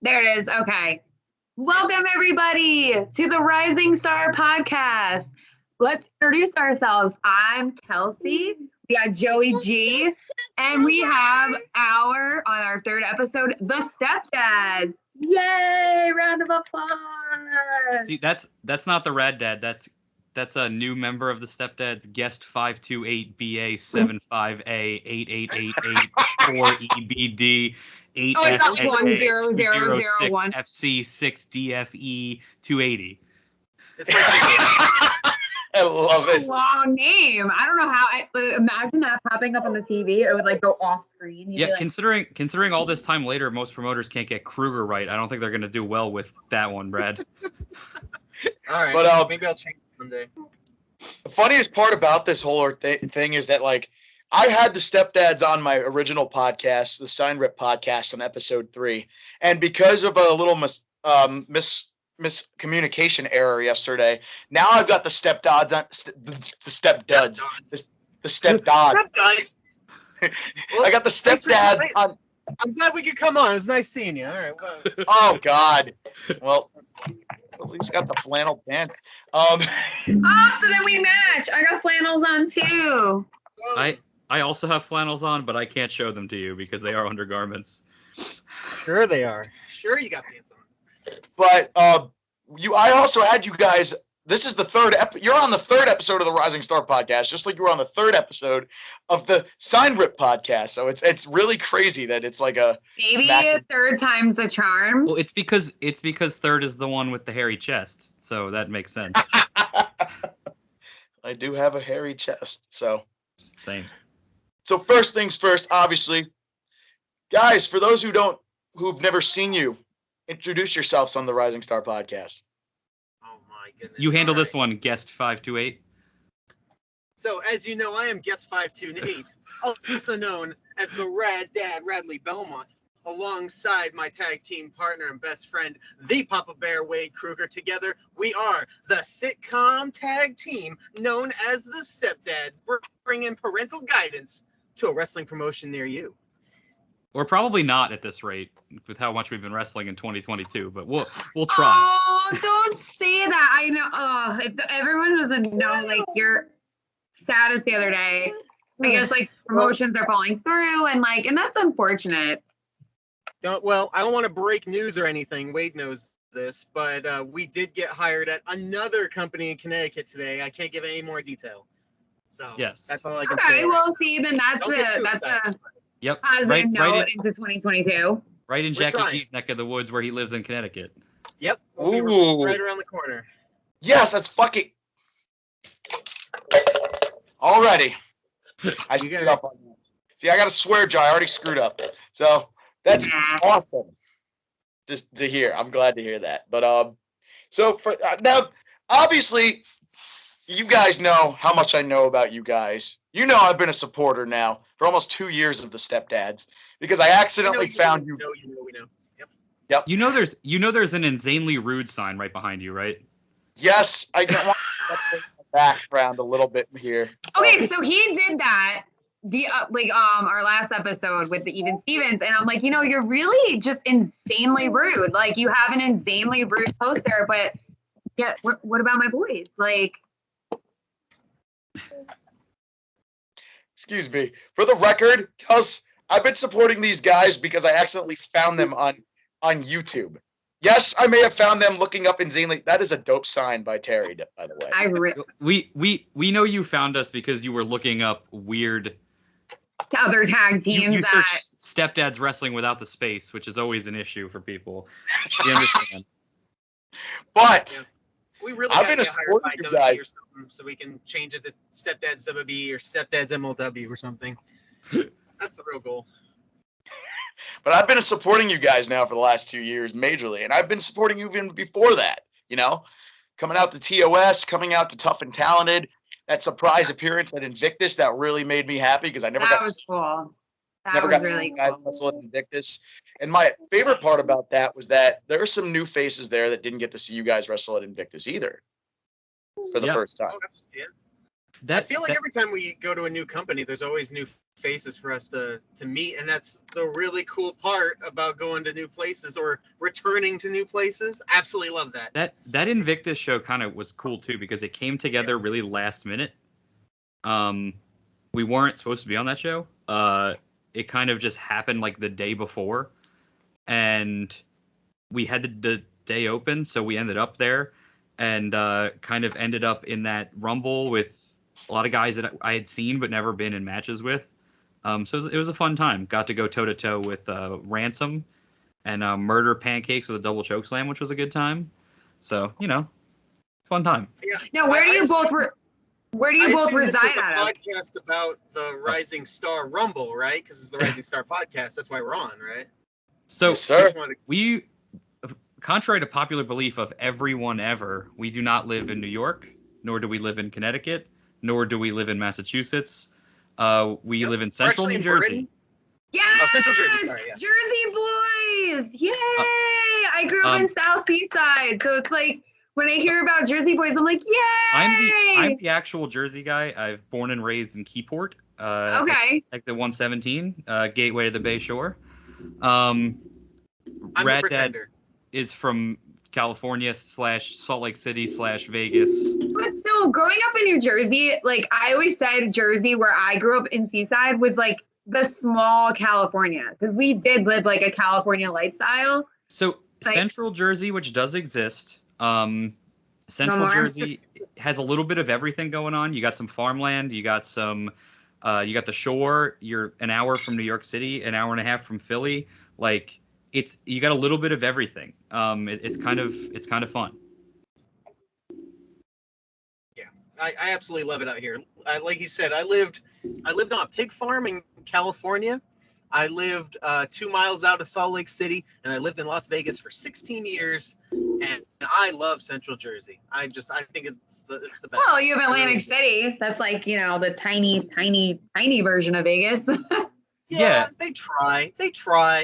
There it is. Okay. Welcome, everybody, to the Rising Star Podcast. Let's introduce ourselves. I'm Kelsey. We got Joey G. And we have on our third episode, the Stepdads. Yay! Round of applause. See, that's not the Rad Dad. That's a new member of the Stepdads, guest 528BA75A8888 4EBD 8S1001 FC6DFE 280. I love it. Long name. I don't know how. Imagine that popping up on the TV. It would like go off screen. Yeah, like, considering all this time later, most promoters can't get Kruger right. I don't think they're gonna do well with that one, Brad. All right, but maybe I'll change it someday. The funniest part about this whole thing is that, like, I had the Stepdads on my original podcast, the Sign Rip podcast, on episode 3, and because of a little miscommunication error yesterday, now I've got the Stepdads on the Stepdads. I got the Stepdads on. I'm glad we could come on. It was nice seeing you. All right. Well. Oh God. Well, at least got the flannel pants. Oh, so then we match. I got flannels on too. I also have flannels on, but I can't show them to you because they are undergarments. Sure they are. Sure you got pants on. But I also had you guys. This is the third you're on the third episode of the Rising Star podcast, just like you were on the third episode of the Sign Rip podcast. So it's really crazy that it's like a maybe a third time's the charm. Well, it's because third is the one with the hairy chest, so that makes sense. I do have a hairy chest, so same. So first things first, obviously, guys, for those who've never seen you, introduce yourselves on the Rising Star podcast. Oh my goodness! You handle this one, guest 528. So as you know, I am guest 528, also known as the Rad Dad RadleyBelmont, alongside my tag team partner and best friend, the Papa Bear Wade Kruger. Together, we are the sitcom tag team known as the Stepdads, bringing parental guidance to a wrestling promotion near you. Or probably not at this rate, with how much we've been wrestling in 2022. But we'll try. Oh, don't say that. I know. Oh, if everyone doesn't know, like your status the other day, I guess like promotions are falling through, and that's unfortunate. I don't want to break news or anything. Wade knows this, but we did get hired at another company in Connecticut today. I can't give any more detail. So yes, that's all I can say. Okay, well, see, then that's a yep. positive note into 2022. Right in Jackie G's neck of the woods where he lives in Connecticut. Yep, we'll be right around the corner. Yes, that's fucking. Already, I screwed up on that. See, I got a swear jar. I already screwed up. So that's awesome. Just to hear. I'm glad to hear that. But so for now, obviously, you guys know how much I know about you guys. You know I've been a supporter now for almost 2 years of the Stepdads because I accidentally found you. We know. Yep. You know there's an insanely rude sign right behind you, right? Yes, I want to the background a little bit here. Okay, so he did that our last episode with the Even Stevens, and I'm like, you're really just insanely rude. Like, you have an insanely rude poster, but yeah, what about my boys? Like, excuse me. For the record, I've been supporting these guys because I accidentally found them on YouTube. Yes, I may have found them looking up insanely. That is a dope sign by Terry, by the way. We know you found us because you were looking up weird other tag teams. You search Stepdads Wrestling without the space, which is always an issue for people. You understand? But we really got to get hired by WWE or something, so we can change it to Stepdads WWE or Stepdads MLW or something. That's the real goal. But I've been supporting you guys now for the last 2 years majorly, and I've been supporting you even before that. Coming out to TOS, coming out to Tough and Talented, that surprise appearance at Invictus that really made me happy because I never got. That was cool. Never got to see you guys wrestle at Invictus. And my favorite part about that was that there are some new faces there that didn't get to see you guys wrestle at Invictus either for the first time. I feel like every time we go to a new company, there's always new faces for us to meet, and that's the really cool part about going to new places or returning to new places. Absolutely love that. That Invictus show kind of was cool too because it came together really last minute. We weren't supposed to be on that show. It kind of just happened like the day before, and we had the day open, so we ended up there, and kind of ended up in that Rumble with a lot of guys that I had seen but never been in matches with. So it was a fun time. Got to go toe-to-toe with Ransom and Murder Pancakes with a double chokeslam, which was a good time. So, fun time. Yeah. Now, where do you both reside at? This is a podcast about the Rising Star Rumble, right? Because it's the Rising Star podcast. That's why we're on, right? So, yes, sir. We, contrary to popular belief of everyone ever, we do not live in New York, nor do we live in Connecticut, nor do we live in Massachusetts. We live in Central New Jersey. Yes! Oh, Central Jersey, sorry, yeah. Jersey boys! Yay! I grew up in South Seaside, so it's like when I hear about Jersey boys, I'm like, yay! I'm the actual Jersey guy. I've born and raised in Keyport. Okay. Like the 117, gateway to the Bay Shore. I'm the pretender. Is from California / Salt Lake City / Vegas. But still, growing up in New Jersey, like I always said, Jersey, where I grew up in Seaside, was like the small California, because we did live like a California lifestyle. So Central Jersey, which does exist, Central Jersey has a little bit of everything going on. You got some farmland, you got some, you got the shore. You're an hour from New York City, an hour and a half from Philly. Like you got a little bit of everything. It's kind of fun. Yeah, I absolutely love it out here. Like you said, I lived on a pig farm in California. I lived 2 miles out of Salt Lake City, and I lived in Las Vegas for 16 years. And I love Central Jersey. I think it's the best. Well, you have Atlantic City. That's like, the tiny version of Vegas. Yeah, they try.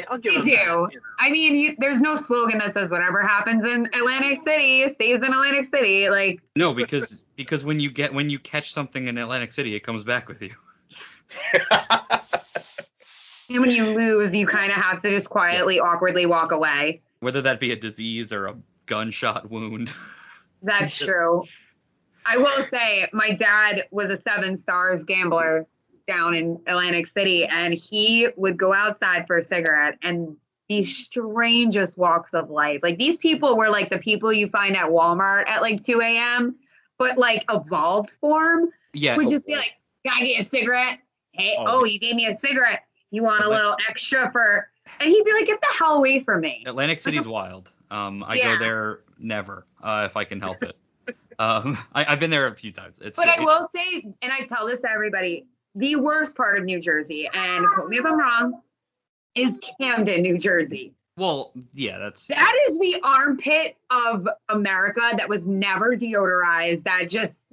I'll give them They do. that, I mean, there's no slogan that says whatever happens in Atlantic City stays in Atlantic City. Like no, because when you catch something in Atlantic City, it comes back with you. And when you lose, you kind of have to just quietly, awkwardly walk away. Whether that be a disease or a gunshot wound. That's true. I will say my dad was a 7 Stars gambler down in Atlantic City, and he would go outside for a cigarette, and the strangest walks of life. Like these people were like the people you find at Walmart at like 2 a.m., but like evolved form. Yeah. Would just be like, can I get you a cigarette? Hey, you gave me a cigarette. You want a little extra for, and he'd be like, get the hell away from me. Atlantic City's wild. I go there never, if I can help it. I've been there a few times. I will say, and I tell this to everybody, the worst part of New Jersey, and quote me if I'm wrong, is Camden, New Jersey. Well, yeah, that is the armpit of America that was never deodorized, that just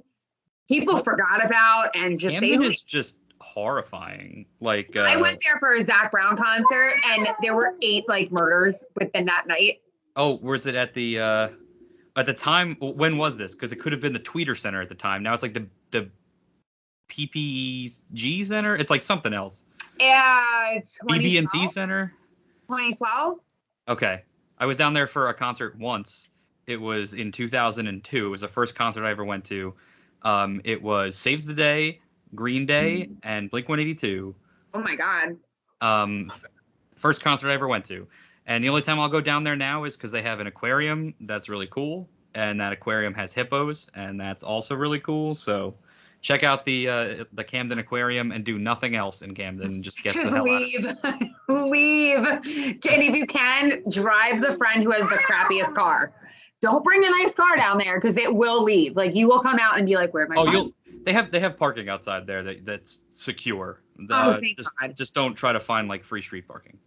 people forgot about, and just Camden is just horrifying. Like I went there for a Zac Brown concert, and there were 8 like murders within that night. Oh, was it at the time? When was this? Because it could have been the Tweeter Center at the time. Now it's like the PPG Center. It's like something else. Yeah, it's BB&T Center. 2012. Okay, I was down there for a concert once. It was in 2002. It was the first concert I ever went to. It was Saves the Day, Green Day, and Blink-182. Oh my God. First concert I ever went to. And the only time I'll go down there now is because they have an aquarium that's really cool. And that aquarium has hippos, and that's also really cool. So check out the Camden Aquarium and do nothing else in Camden. Just get the hell leave. out. Leave. And if you can, drive the friend who has the crappiest car. Don't bring a nice car down there because it will leave. Like you will come out and be like, "Where'd my car?" They have parking outside there that's secure. Thank God. Just don't try to find like free street parking.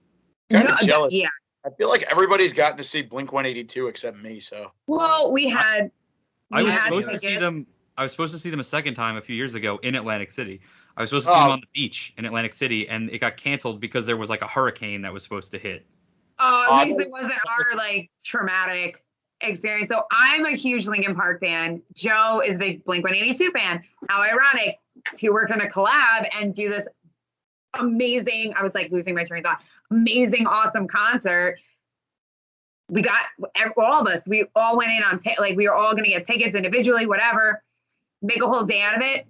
Kind of jealous. Yeah. I feel like everybody's gotten to see Blink-182 except me. So. Well, I was supposed to see them. I was supposed to see them a second time a few years ago in Atlantic City. I was supposed to see them on the beach in Atlantic City, and it got canceled because there was like a hurricane that was supposed to hit. Oh, at least it wasn't our like traumatic. experience. So I'm a huge Linkin Park fan. Joe is a big Blink-182 fan. How ironic to work on a collab and do this amazing, I was like losing my train of thought, amazing, awesome concert. We got, all of us, we all went in on, like we were all going to get tickets individually, whatever, make a whole day out of it.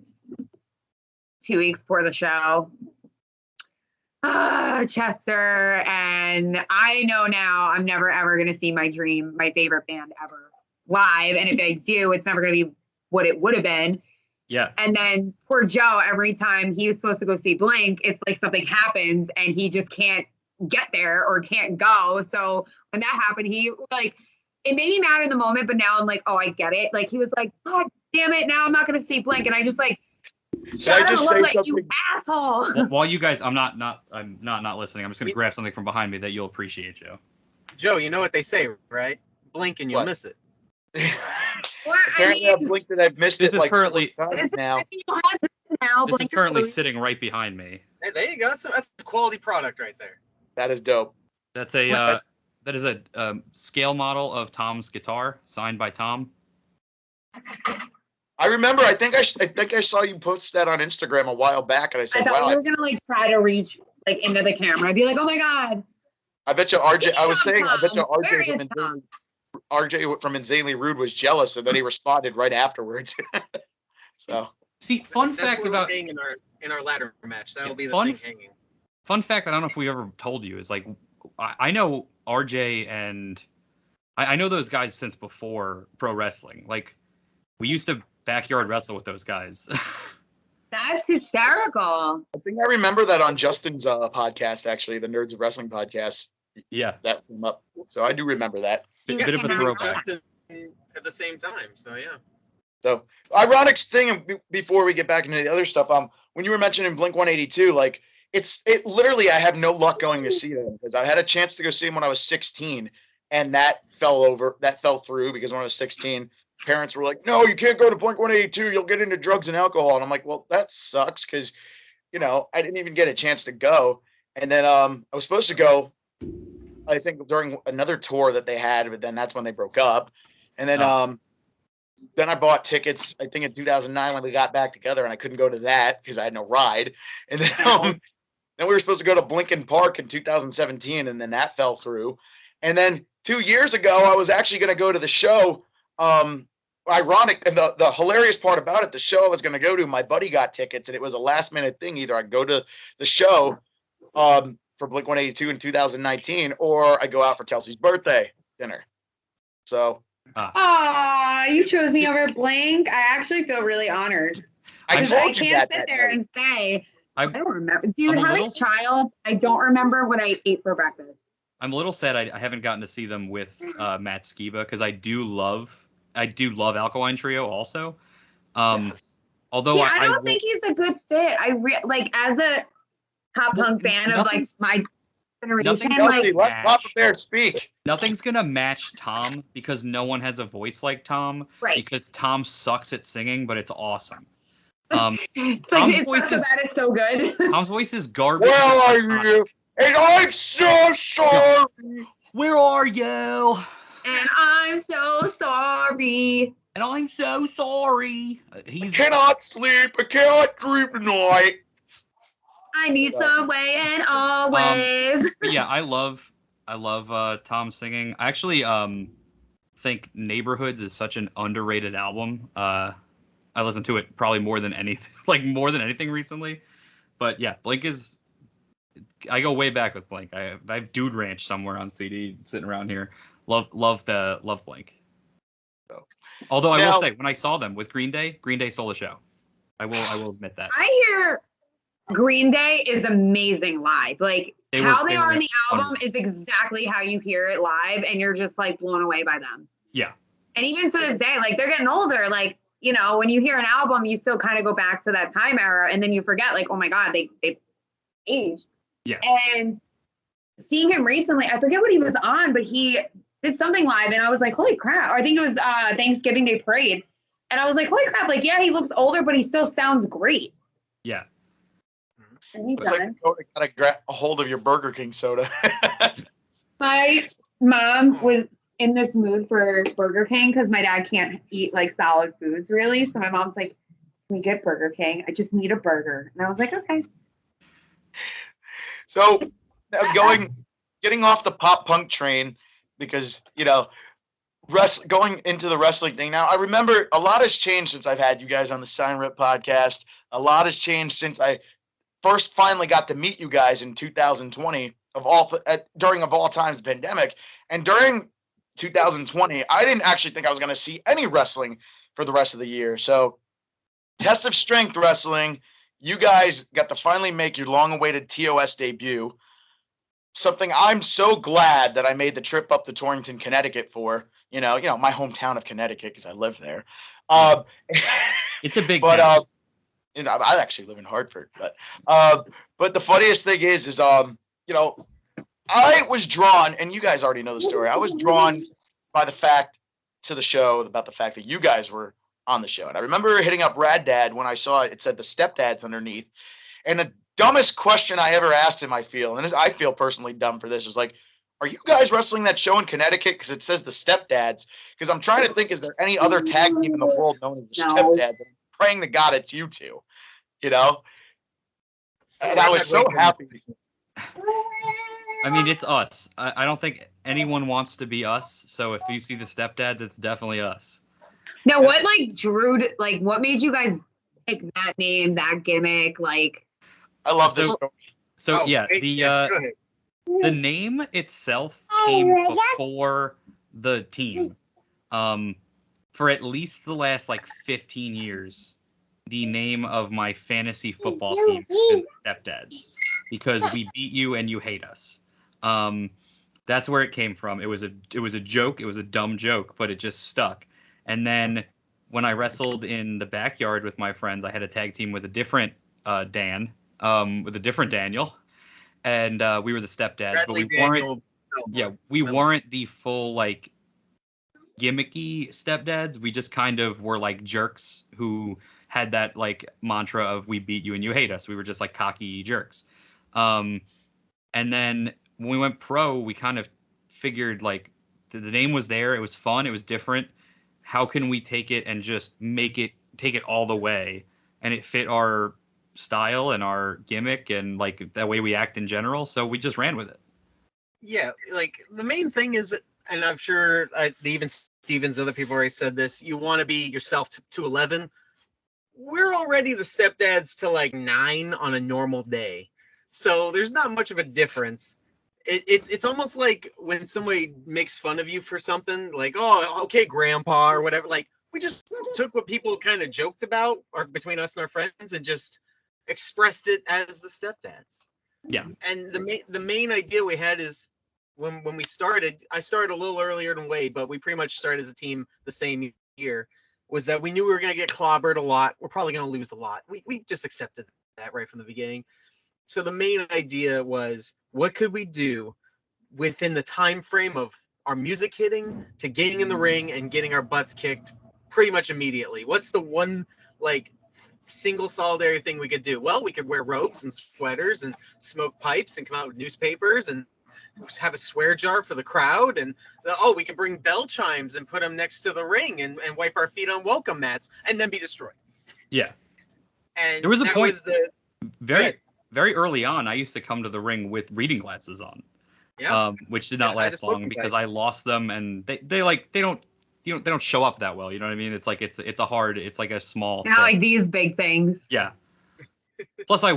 2 weeks before the show, Chester, and I know now I'm never ever going to see my favorite band ever live. And if I do, it's never going to be what it would have been. Yeah. And then poor Joe, every time he was supposed to go see Blink, it's like something happens and he just can't get there or can't go. So when that happened, he like, it made me mad in the moment, but now I'm like, oh, I get it. Like he was like, God damn it, now I'm not going to see Blink. And I just like, shut him up, like, you asshole. Well, while you guys, I'm not listening. I'm just gonna grab something from behind me that you'll appreciate, Joe. Joe, you know what they say, right? Blink and you'll miss it. Apparently, I've blinked and I've missed This it is like currently now. This is currently sitting right behind me. Hey, there you go. That's a quality product right there. That is dope. That's a that is a scale model of Tom's guitar signed by Tom. I remember. I think I saw you post that on Instagram a while back, and I said, I thought "Wow." you were gonna like try to reach like into the camera. I'd be like, oh my God. I bet you RJ. I was saying, I bet you Where is Tom? RJ from Insanely Rude was jealous, and then he responded right afterwards. So, see, fun That's fact where about we'll hang in our ladder match. That'll be the fun- thing hanging. Fun fact that I don't know if we ever told you is like I know RJ and I know those guys since before pro wrestling. Like we used to backyard wrestle with those guys. That's hysterical. I think I remember that on Justin's podcast, actually, the Nerds of Wrestling podcast. Yeah, That came up. So I do remember that. bit of a throwback. Justin at the same time, so yeah. So, ironic thing before we get back into the other stuff, when you were mentioning Blink-182, like it literally, I have no luck going to see them because I had a chance to go see them when I was 16, and that fell through because when I was 16, parents were like, "No, you can't go to Blink-182. You'll get into drugs and alcohol." And I'm like, "Well, that sucks," because I didn't even get a chance to go. And then I was supposed to go, I think during another tour that they had, but then that's when they broke up. And then I bought tickets, I think in 2009 when we got back together, and I couldn't go to that because I had no ride. And then we were supposed to go to Linkin Park in 2017, and then that fell through. And then 2 years ago, I was actually going to go to the show. Ironic, and the hilarious part about it, the show I was going to go to, my buddy got tickets, and it was a last minute thing. Either I go to the show for Blink-182 in 2019, or I go out for Kelsey's birthday dinner. So. You chose me over Blink. I actually feel really honored. I can't sit there and say, I don't remember. Dude, having a child, I don't remember what I ate for breakfast. I'm a little sad I haven't gotten to see them with Matt Skiba because I do love Alkaline Trio also. Although I don't think he's a good fit. Like as a pop punk fan of like my generation, Kelsey, let Papa Bear speak. Nothing's gonna match Tom because no one has a voice like Tom. Right. Because Tom sucks at singing, but it's awesome. It's so good. Tom's voice is garbage. Where are you? And I'm so sorry. Where are you? And I'm so sorry. And I'm so sorry. I cannot sleep. I cannot dream tonight. I need some way and always. But yeah, I love Tom singing. I actually think Neighborhoods is such an underrated album. I listened to it probably more than anything recently. But yeah, Blink is. I go way back with Blink. I have Dude Ranch somewhere on CD sitting around here. Love Blink. So, although I will say, when I saw them with Green Day stole the show. I will admit that. I hear Green Day is amazing live. Like how they are in the album is exactly how you hear it live, and you're just like blown away by them. Yeah. And even to this day, like they're getting older. Like when you hear an album, you still kind of go back to that time era, and then you forget, like, oh my God, they aged. Yeah. And seeing him recently, I forget what he was on, but he did something live, and I was like, holy crap! Or I think it was Thanksgiving Day Parade, and I was like, holy crap! Like, yeah, he looks older, but he still sounds great. Yeah. And he's it's done. like gotta grab a hold of your Burger King soda. My mom was in this mood for Burger King because my dad can't eat like solid foods really. So my mom's like, "Can we get Burger King? I just need a burger." And I was like, "Okay." So getting off the pop punk train because going into the wrestling thing now. I remember a lot has changed since I've had you guys on the Sign Rip podcast. A lot has changed since I first finally got to meet you guys in 2020 during of all times pandemic. And during 2020, I didn't actually think I was going to see any wrestling for the rest of the year. So Test of Strength Wrestling, you guys got to finally make your long-awaited TOS debut. Something I'm so glad that I made the trip up to Torrington, Connecticut for. My hometown of Connecticut because I live there. It's a big but town. I actually live in Hartford. But the funniest thing is I was drawn, and you guys already know the story. I was drawn by the fact that you guys were on the show. And I remember hitting up Rad Dad when I saw it said the Stepdads underneath. And the dumbest question I ever asked him, I feel personally dumb for this, is like, are you guys wrestling that show in Connecticut? Because it says the Stepdads. Because I'm trying to think, is there any other tag team in the world known as the Stepdads? I'm praying to God it's you two, And I was so happy. I mean, it's us. I don't think anyone wants to be us. So if you see the Stepdads, it's definitely us. Now, what what made you guys pick that name, that gimmick? Like, I love this story. So go ahead. The name itself came before the team. For at least the last 15 years, the name of my fantasy football team is Stepdads because we beat you and you hate us. That's where it came from. It was a joke. It was a dumb joke, but it just stuck. And then when I wrestled in the backyard with my friends, I had a tag team with a different Daniel, and we were the Stepdads, Radley, but we weren't the full gimmicky Stepdads. We just kind of were jerks who had that mantra of we beat you and you hate us. We were just cocky jerks. And then when we went pro, we kind of figured the name was there. It was fun. It was different. How can we take it and just take it all the way? And it fit our style and our gimmick and that way we act in general. So we just ran with it. Yeah, the main thing is, and I'm sure even Stevens, other people already said this, you want to be yourself to 11. We're already the Stepdads to 9 on a normal day. So there's not much of a difference. It's almost like when somebody makes fun of you for something, oh, okay, grandpa, or whatever. We just took what people kind of joked about or between us and our friends and just expressed it as the Stepdads. Yeah. And the main idea we had is when we started, I started a little earlier than Wade, but we pretty much started as a team the same year, was that we knew we were going to get clobbered a lot. We're probably going to lose a lot. We just accepted that right from the beginning. So the main idea was, what could we do within the time frame of our music hitting to getting in the ring and getting our butts kicked pretty much immediately? What's the one single solitary thing we could do? Well, we could wear robes and sweaters and smoke pipes and come out with newspapers and have a swear jar for the crowd, and we could bring bell chimes and put them next to the ring and wipe our feet on welcome mats and then be destroyed. Yeah. And there was a point very early on, I used to come to the ring with reading glasses on. Yeah. Which did not last long because I lost them, and they don't show up that well. You know what I mean? It's it's a small not thing. These big things. Yeah. Plus I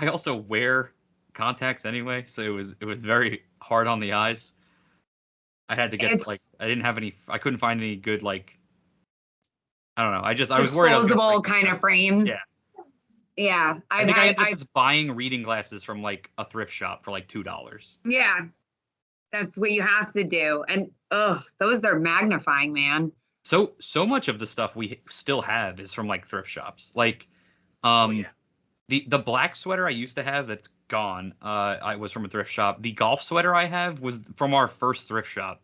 also wear contacts anyway, so it was very hard on the eyes. I had to get I couldn't find any good I don't know. I was worried I was disposable kind of frames. Yeah. Yeah. I was buying reading glasses from a thrift shop for $2. Yeah. That's what you have to do. And those are magnifying, man. So much of the stuff we still have is from thrift shops. The black sweater I used to have that's gone. I was from a thrift shop. The golf sweater I have was from our first thrift shop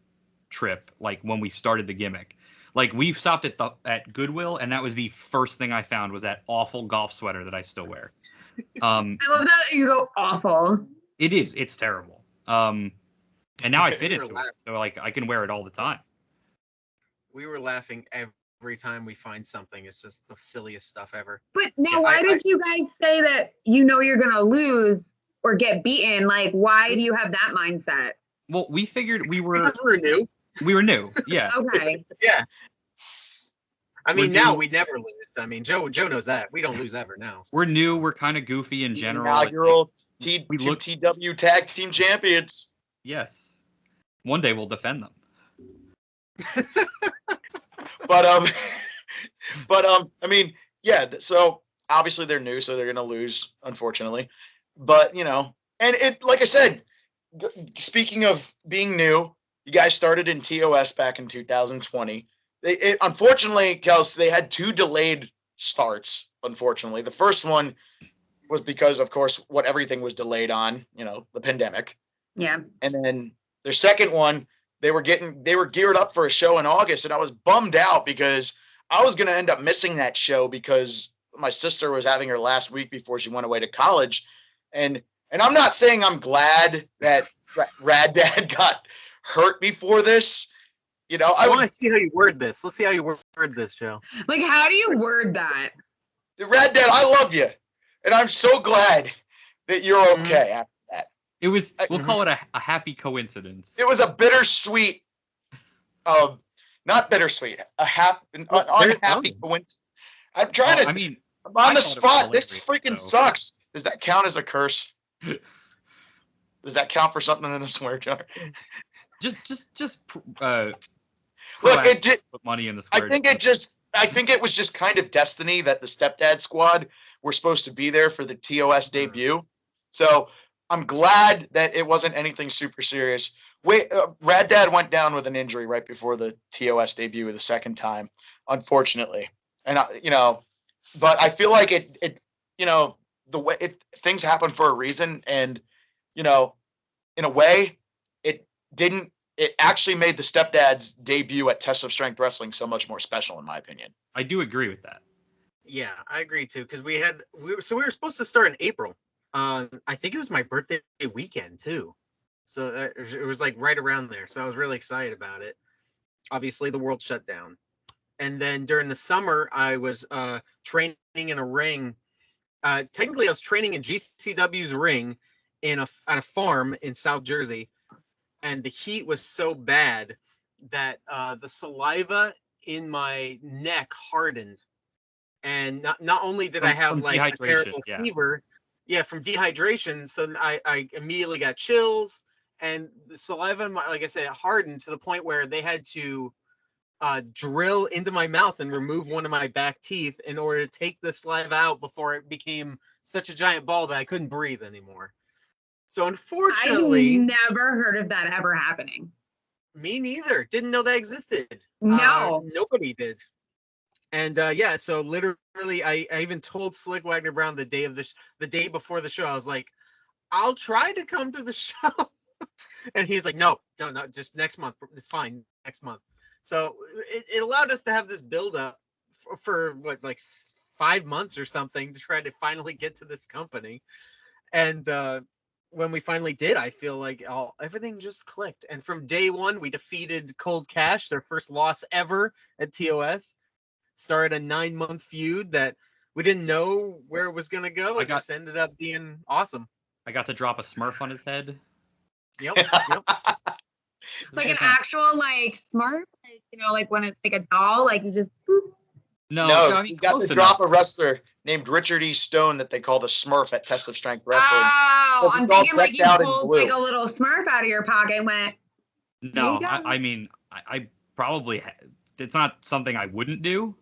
trip, when we started the gimmick. We stopped at Goodwill, and that was the first thing I found was that awful golf sweater that I still wear. I love that you go awful. It is. It's terrible. And now I fit into it, so I can wear it all the time. We were laughing every time we find something. It's just the silliest stuff ever. But now, why did you guys say that you're going to lose or get beaten? Like, why do you have that mindset? Well, we figured Because we're new. We were new, yeah. Okay. Yeah. I mean, now we never lose. I mean, Joe knows that. We don't lose ever now. We're new. We're kind of goofy in general. Inaugural TW Tag Team Champions. Yes. One day we'll defend them. But I mean, yeah. So obviously they're new, so they're gonna lose, unfortunately. But and it, like I said, speaking of being new, you guys started in TOS back in 2020. Unfortunately, Kels, they had 2 delayed starts. Unfortunately, the first one was because, of course, what everything was delayed on, the pandemic. Yeah. And then their second one, they were geared up for a show in August, and I was bummed out because I was going to end up missing that show because my sister was having her last week before she went away to college. And I'm not saying I'm glad that Rad Dad got hurt before this. I want to see how you word this. Let's see how you word this, Joe. Like, how do you word that? Rad Dad, I love you, and I'm so glad that you're okay after that. It was, we'll call it a happy coincidence. It was a bittersweet, not bittersweet, unhappy coincidence. I'm trying to. I'm on the spot. This freaking sucks. Does that count as a curse? Does that count for something in the swear jar? Just look, it did put money in the square. I think it was just kind of destiny that the Stepdad squad were supposed to be there for the TOS debut. So I'm glad that it wasn't anything super serious. Rad Dad went down with an injury right before the TOS debut the second time, unfortunately. And but I feel like it the way things happen for a reason, and in a way, it actually made the Stepdads debut at Test of Strength Wrestling so much more special, in my opinion. I do agree with that. Yeah, I agree too, because we were supposed to start in April. I think it was my birthday weekend too, so it was like right around there. So I was really excited about it. Obviously, the world shut down, and then during the summer, I was training in a ring. Technically, I was training in GCW's ring at a farm in South Jersey. And the heat was so bad that the saliva in my neck hardened. And not only did I have like a terrible fever, from dehydration, so I immediately got chills, and the saliva, like I said, hardened to the point where they had to drill into my mouth and remove one of my back teeth in order to take the saliva out before it became such a giant ball that I couldn't breathe anymore. So unfortunately, I've never heard of that ever happening. Me neither. Didn't know that existed. No, nobody did. And so literally, I even told Slick Wagner Brown the day before the show, I was like, I'll try to come to the show, and he's like, no, just next month. It's fine, next month. So it allowed us to have this build up for what, like 5 months or something, to try to finally get to this company, and. When we finally did, I feel like everything just clicked. And from day one, we defeated Cold Cash, their first loss ever at TOS. Started a 9-month feud that we didn't know where it was going to go. It just ended up being awesome. I got to drop a Smurf on his head. Yep. Like an actual like Smurf, like when it's like a doll, like you just. Boop. No, you got to drop a wrestler named Richard E. Stone that they call the Smurf at Test of Strength Wrestling. Oh, I'm thinking like you pulled like a little Smurf out of your pocket and went. No, I mean, I probably, it's not something I wouldn't do.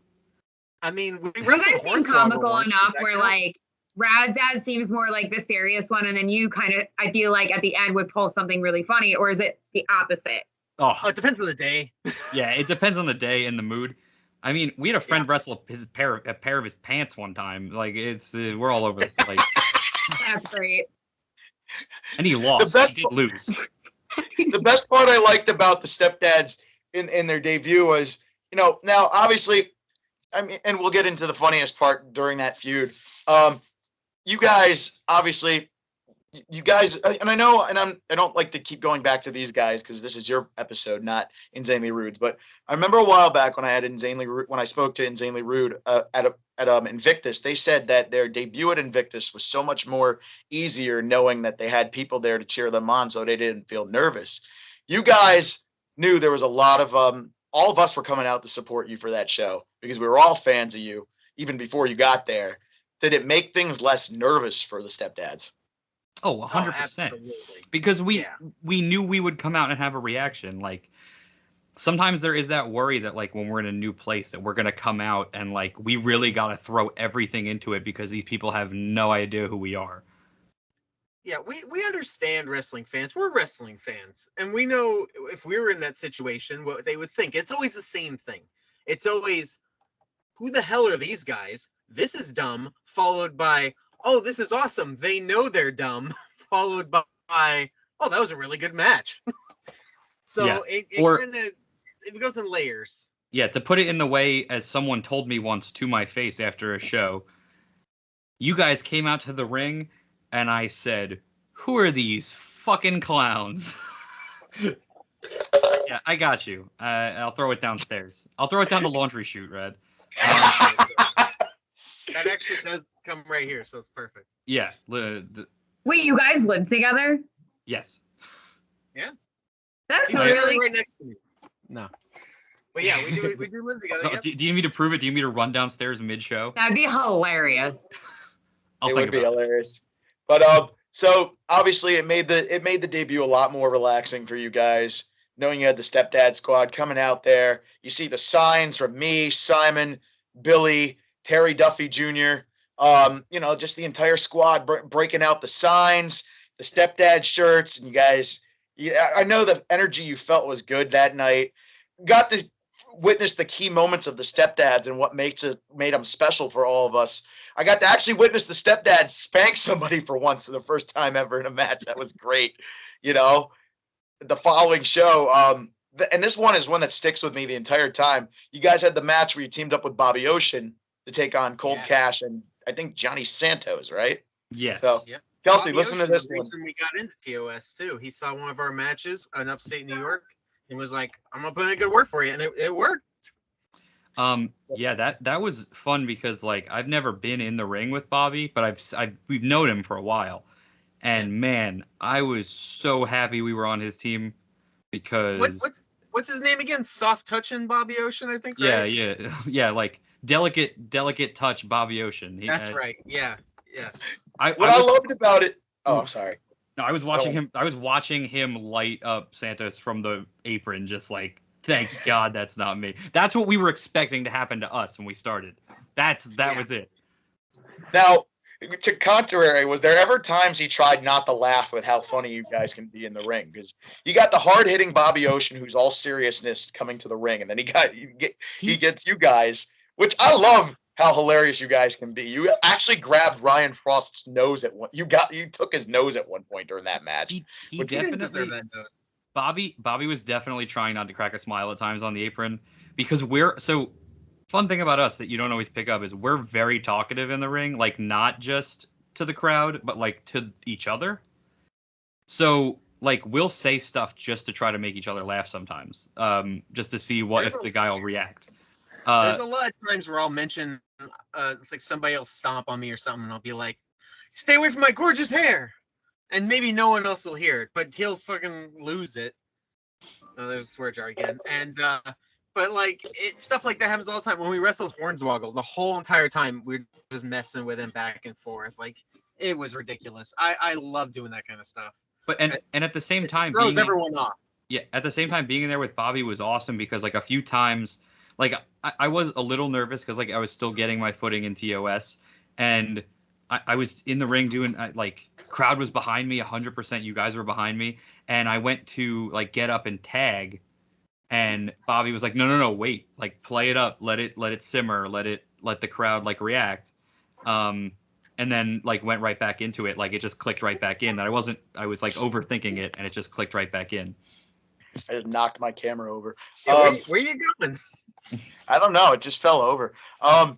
I mean, you guys seem comical enough where like Rad Dad seems more like the serious one, and then you kind of, I feel like at the end would pull something really funny, or is it the opposite? Oh, it depends on the day. Yeah, it depends on the day and the mood. I mean, we had a friend wrestle a pair of his pants one time. Like, it's we're all over the place. That's great. And he lost. He did lose. The best part I liked about the Stepdads in their debut was, now obviously, I mean, and we'll get into the funniest part during that feud. You guys obviously you guys, and I know, and I don't like to keep going back to these guys because this is your episode, not Insanely Rude's. But I remember a while back when I spoke to Insanely Rude at Invictus, they said that their debut at Invictus was so much more easier knowing that they had people there to cheer them on, so they didn't feel nervous. You guys knew there was a lot of all of us were coming out to support you for that show because we were all fans of you even before you got there. Did it make things less nervous for the Stepdads? Oh, 100%. Absolutely. Because we knew we would come out and have a reaction. Like, sometimes there is that worry that, like, when we're in a new place that we're going to come out and, like, we really got to throw everything into it because these people have no idea who we are. Yeah, we understand wrestling fans. We're wrestling fans. And we know if we were in that situation, what they would think. It's always the same thing. It's always, who the hell are these guys? This is dumb, followed by, oh, this is awesome. They know they're dumb, followed by, oh, that was a really good match. So Yeah. it goes in layers. Yeah, to put it in the way as someone told me once to my face after a show, you guys came out to the ring and I said, who are these fucking clowns? Yeah, I got you. I'll throw it downstairs. I'll throw it down the laundry chute, Red. That actually does come right here, so it's perfect. Yeah. Wait, you guys live together? Yes. Yeah. That's He's really right next to me. No. But yeah, we do live together. So, Yep. do you need me to prove it? Do you need me to run downstairs mid-show? that'd be hilarious. I'll It think would be about it. hilarious. But so obviously it made the debut a lot more relaxing for you guys, knowing you had the Stepdad squad coming out there. You see the signs from me, Simon, Billy, Terry Duffy Jr. Just the entire squad breaking out the signs, the Stepdad shirts, and you guys. Yeah, I know the energy you felt was good that night. Got to witness the key moments of the Stepdads and what made them special for all of us. I got to actually witness the Stepdad spank somebody for once for the first time ever in a match. That was great. The following show, and this one is one that sticks with me the entire time. You guys had the match where you teamed up with Bobby Ocean to take on Cold Cash and I think Johnny Santos, right? Yes. So, Yeah. Kelsey, Bobby listen Ocean, to this the one. reason we got into TOS too. He saw one of our matches in upstate New York and was like, I'm gonna put in a good word for you, and it worked. Yeah, that was fun because, like, I've never been in the ring with Bobby, but we've known him for a while, and man, I was so happy we were on his team because What's his name again? Soft touching Bobby Ocean, I think. yeah, Right? yeah, like delicate touch Bobby Ocean. That's right. Yeah. Yes. I loved about it. Oh, I'm sorry. No, I was watching him. I was watching him light up Santos from the apron, just like, thank God that's not me. That's what we were expecting to happen to us when we started. That was it. Now, to contrary, was there ever times he tried not to laugh with how funny you guys can be in the ring? Because you got the hard-hitting Bobby Ocean, who's all seriousness, coming to the ring, and then he gets you guys, which I love how hilarious you guys can be. You actually grabbed Ryan Frost's nose at one. You took his nose at one point during that match. He Didn't deserve that nose. Bobby was definitely trying not to crack a smile at times on the apron because fun thing about us that you don't always pick up is we're very talkative in the ring, like not just to the crowd, but like to each other. So like we'll say stuff just to try to make each other laugh sometimes, just to see if the guy will react. There's a lot of times where I'll mention it's like somebody else stomp on me or something, and I'll be like, "Stay away from my gorgeous hair," and maybe no one else will hear it, but he'll fucking lose it. Oh, there's a swear jar again, and but like stuff like that happens all the time. When we wrestled Hornswoggle, the whole entire time we were just messing with him back and forth. Like it was ridiculous. I love doing that kind of stuff. But and at the same time, it throws everyone off. Yeah, at the same time, being in there with Bobby was awesome because like a few times, like I was a little nervous because like I was still getting my footing in TOS, and I was in the ring doing like crowd was behind me 100%. You guys were behind me, and I went to like get up and tag. And Bobby was like, no, wait, like play it up, let it simmer, let the crowd like react, and then like went right back into it, like it just clicked right back in. That I was like overthinking it, and it just clicked right back in. I just knocked my camera over. Yeah, where you going? I don't know, it just fell over. I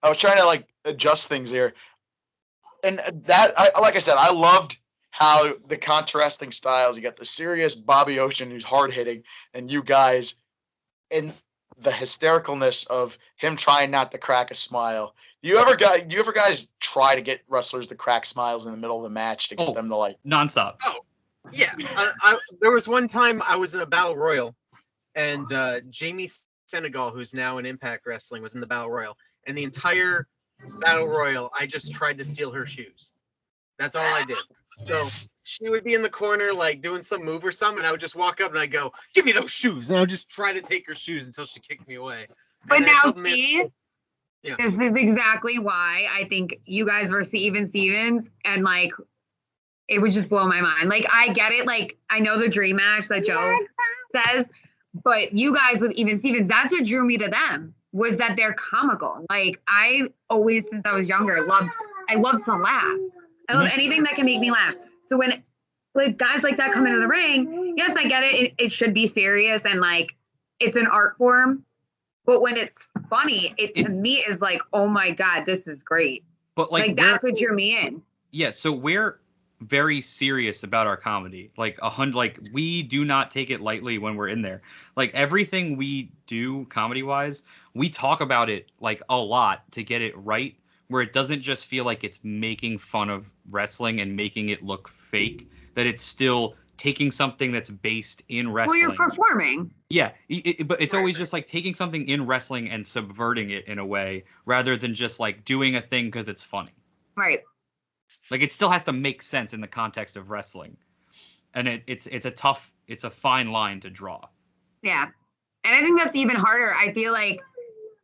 was trying to like adjust things here, and like I said, I loved how the contrasting styles. You got the serious Bobby Ocean who's hard hitting, and you guys in the hystericalness of him trying not to crack a smile. Do you ever guys try to get wrestlers to crack smiles in the middle of the match to get them to like nonstop? Oh, yeah. There was one time I was in a battle royal, and Jamie Senegal, who's now in Impact Wrestling, was in the battle royal, and the entire battle royal, I just tried to steal her shoes. That's all I did. So she would be in the corner, like doing some move or something, and I would just walk up and I go, "Give me those shoes!" And I would just try to take her shoes until she kicked me away. But And now, a couple minutes- see, Yeah. this is exactly why I think you guys were Even Stevens, and like, it would just blow my mind. Like, I get it. Like, I know the dream match that Joe says, but you guys with Even Stevens, that's what drew me to them, was that they're comical. Like, I always, since I was younger, I love to laugh. I love anything that can make me laugh. So when like guys like that come into the ring, yes, I get it. It should be serious and like it's an art form. But when it's funny, it to me is like, oh my God, this is great. But like that's what drew me in. Yeah, so we're very serious about our comedy. Like we do not take it lightly when we're in there. Like everything we do comedy wise, we talk about it like a lot to get it right, where it doesn't just feel like it's making fun of wrestling and making it look fake, that it's still taking something that's based in wrestling. Well, you're performing. Yeah, but it's always just like taking something in wrestling and subverting it in a way, rather than just like doing a thing because it's funny. Right. Like it still has to make sense in the context of wrestling, and it's a fine line to draw. Yeah, and I think that's even harder. I feel like,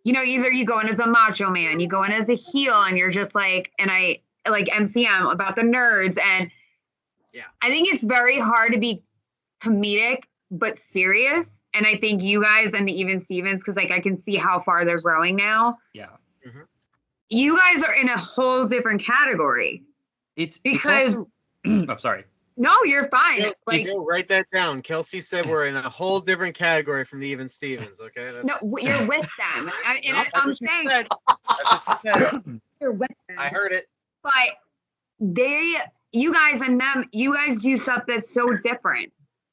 you know, either you go in as a macho man, you go in as a heel, and you're just like, and I like MCM about the nerds, and yeah, I think it's very hard to be comedic but serious. And I think you guys and the Even Stevens, because like I can see how far they're growing now. Yeah. Mm-hmm. You guys are in a whole different category. It's because also, I'm sorry. No, you're fine. Like, write that down. Kelsey said we're in a whole different category from the Even Stevens. Okay. No, you're with them. I'm saying that's what she said. You're with them. I heard it. But you guys and them, you guys do stuff that's so different.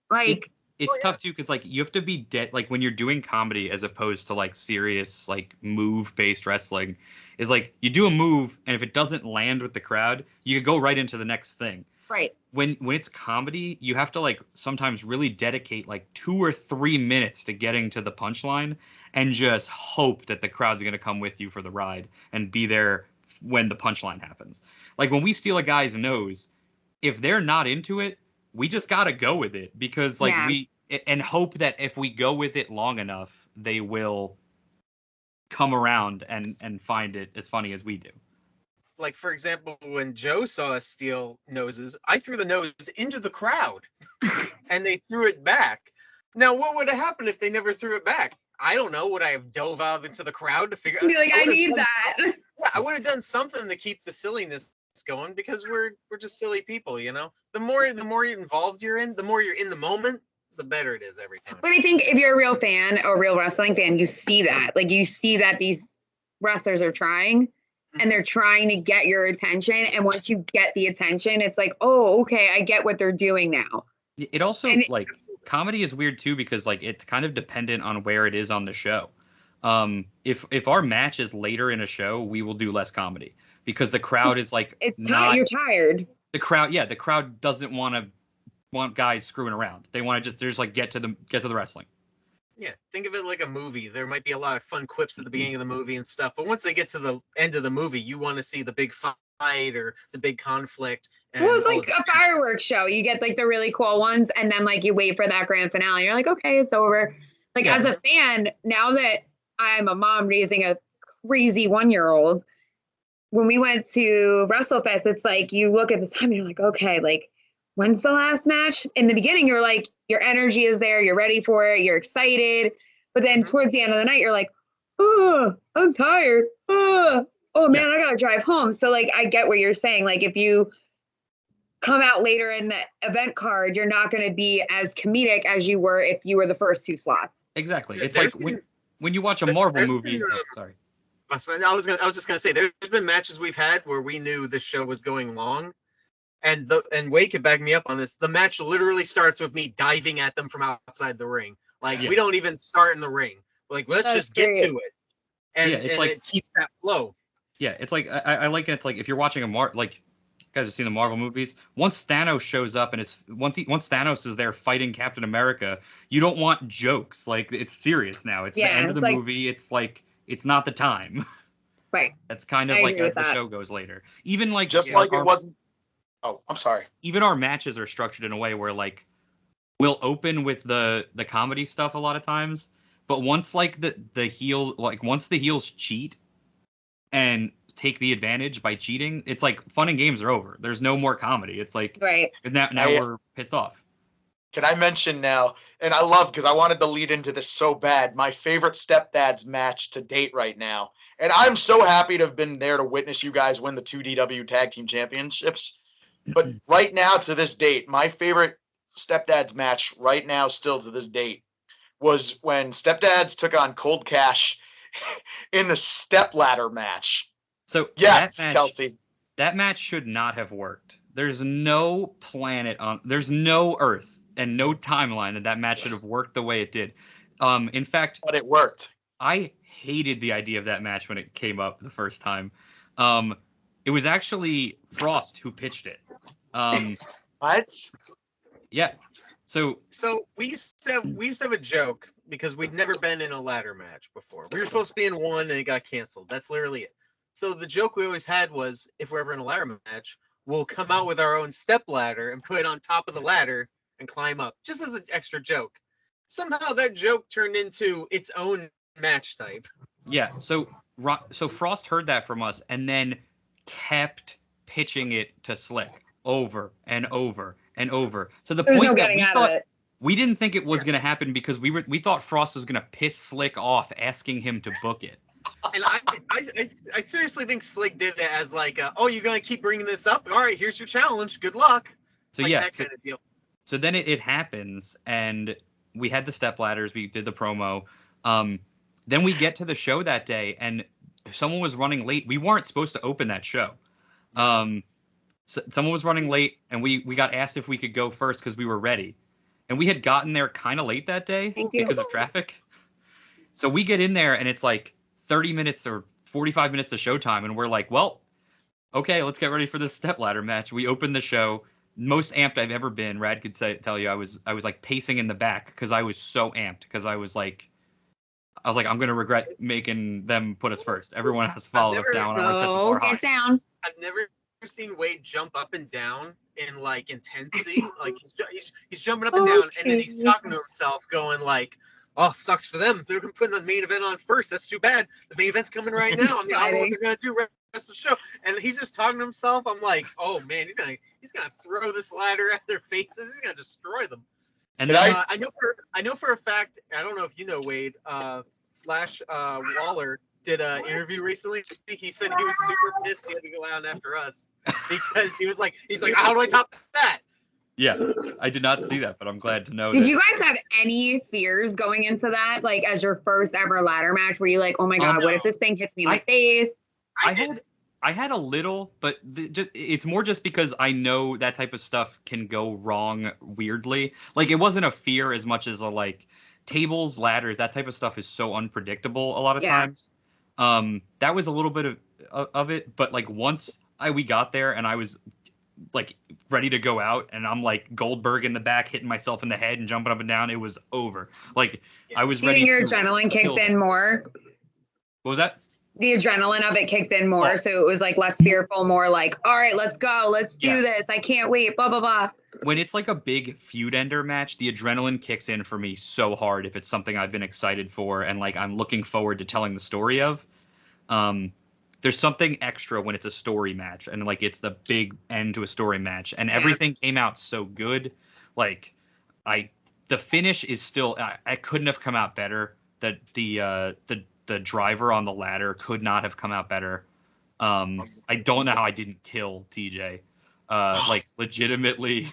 Like it's tough too, because like you have to be like when you're doing comedy as opposed to like serious like move based wrestling, is like you do a move and if it doesn't land with the crowd, you could go right into the next thing. Right. When it's comedy, you have to like sometimes really dedicate like 2 or 3 minutes to getting to the punchline and just hope that the crowd's going to come with you for the ride and be there when the punchline happens. Like when we steal a guy's nose, if they're not into it, we just got to go with it because like and hope that if we go with it long enough, they will come around and find it as funny as we do. Like, for example, when Joe saw us steal noses, I threw the nose into the crowd and they threw it back. Now, what would have happened if they never threw it back? I don't know. Would I have dove out into the crowd to figure out? Be like, I need that. Yeah, I would have done something to keep the silliness going because we're just silly people, you know? The more involved you're in, the more you're in the moment, the better it is every time. But I think if you're a real fan or a real wrestling fan, you see that. Like you see that these wrestlers are trying. And they're trying to get your attention. And once you get the attention, it's like, oh, okay, I get what they're doing now. It also, like, comedy is weird, too, because, like, it's kind of dependent on where it is on the show. If our match is later in a show, we will do less comedy. Because the crowd is, like, you're tired. The crowd doesn't want guys screwing around. They want to just like, get to the wrestling. Yeah, think of it like a movie. There might be a lot of fun quips at the beginning of the movie and stuff, but once they get to the end of the movie, you want to see the big fight or the big conflict. Well, it's like a fireworks show. You get like the really cool ones, and then like you wait for that grand finale. You're like, okay, it's over. Like as a fan, now that I'm a mom raising a crazy 1-year-old, when we went to WrestleFest, it's like you look at the time and you're like, okay, like when's the last match? In the beginning, you're like, your energy is there, you're ready for it, you're excited. But then towards the end of the night, you're like, oh, I'm tired. Oh man, I gotta drive home. So like, I get what you're saying. Like if you come out later in the event card, you're not going to be as comedic as you were if you were the first 2 slots. Exactly. It's like when you watch a Marvel movie. Sorry. I was just gonna say there's been matches we've had where we knew the show was going long, and Wade could back me up on this. The match literally starts with me diving at them from outside the ring. Like we don't even start in the ring. Like let's just get to it, and it keeps that flow. Yeah, it's like I like it. It's like if you're watching like you guys have seen the Marvel movies. Once Thanos shows up and once Thanos is there fighting Captain America, you don't want jokes. Like it's serious now. It's the end of the movie. It's like it's not the time. Right. That's kind of like as the show goes later. Even like just like it wasn't. Oh, I'm sorry. Even our matches are structured in a way where like we'll open with the comedy stuff a lot of times, but once like the heels cheat and take the advantage by cheating, it's like fun and games are over. There's no more comedy. It's like now we're pissed off. Can I mention now, and I love because I wanted to lead into this so bad, my favorite Stepdads match to date right now. And I'm so happy to have been there to witness you guys win the 2DW Tag Team Championships. But right now, to this date, my favorite Stepdads match right now, still to this date, was when Stepdads took on Cold Cash in the stepladder match. So yes, Kelsey. That match should not have worked. There's no planet there's no Earth and no timeline that match should have worked the way it did. In fact, but it worked. I hated the idea of that match when it came up the first time. It was actually Frost who pitched it. What? Yeah. So we used to have a joke because we'd never been in a ladder match before. We were supposed to be in one and it got canceled. That's literally it. So the joke we always had was if we're ever in a ladder match, we'll come out with our own step ladder and put it on top of the ladder and climb up, just as an extra joke. Somehow that joke turned into its own match type. Yeah. So Frost heard that from us and then kept pitching it to Slick over and over and over. So the point that we didn't think it was going to happen because we thought Frost was going to piss Slick off asking him to book it. And I seriously think Slick did it as like, oh, you're going to keep bringing this up? All right, here's your challenge. Good luck. So like yeah, that kind of deal. So then it happens, and we had the step ladders. We did the promo. Then we get to the show that day, and someone was running late. We weren't supposed to open that show. So someone was running late, and we got asked if we could go first because we were ready. And we had gotten there kind of late that day because of traffic. So we get in there, and it's like 30 minutes or 45 minutes to showtime, and we're like, well, okay, let's get ready for this stepladder match. We opened the show. Most amped I've ever been. Rad could tell you I was like pacing in the back because I was so amped because I was like I'm gonna regret making them put us first. Everyone has to follow us down. Get down. I've never seen Wade jump up and down in like intensity. Like he's jumping up and down, and then he's talking to himself, going like, "Oh, sucks for them. They're putting the main event on first. That's too bad. The main event's coming right now. I mean, I don't know what they're gonna do rest of the show." And he's just talking to himself. I'm like, "Oh man, he's gonna throw this ladder at their faces. He's gonna destroy them." And I know for a fact. I don't know if you know Wade. Flash Waller did an interview recently. He said he was super pissed he had to go out after us because he's like, how do I top that? Yeah, I did not see that, but I'm glad to know. Did you guys have any fears going into that, like as your first ever ladder match? Were you like, oh my god, what if this thing hits me in the face? I had a little, but it's more just because I know that type of stuff can go wrong weirdly. Like it wasn't a fear as much as a like tables, ladders, that type of stuff is so unpredictable a lot of times. That was a little bit of it, but like once we got there and I was like ready to go out and I'm like Goldberg in the back hitting myself in the head and jumping up and down, it was over. Like I was ready. Your adrenaline kicked in more. What was that? The adrenaline of it kicked in more, so it was like less fearful, more like, all right, let's go, let's do this. I can't wait, blah blah blah. When it's like a big feud ender match, the adrenaline kicks in for me so hard if it's something I've been excited for and like I'm looking forward to telling the story of. There's something extra when it's a story match and like it's the big end to a story match and everything came out so good. Like the finish is still I couldn't have come out better. That the driver on the ladder could not have come out better. I don't know how I didn't kill TJ. Like legitimately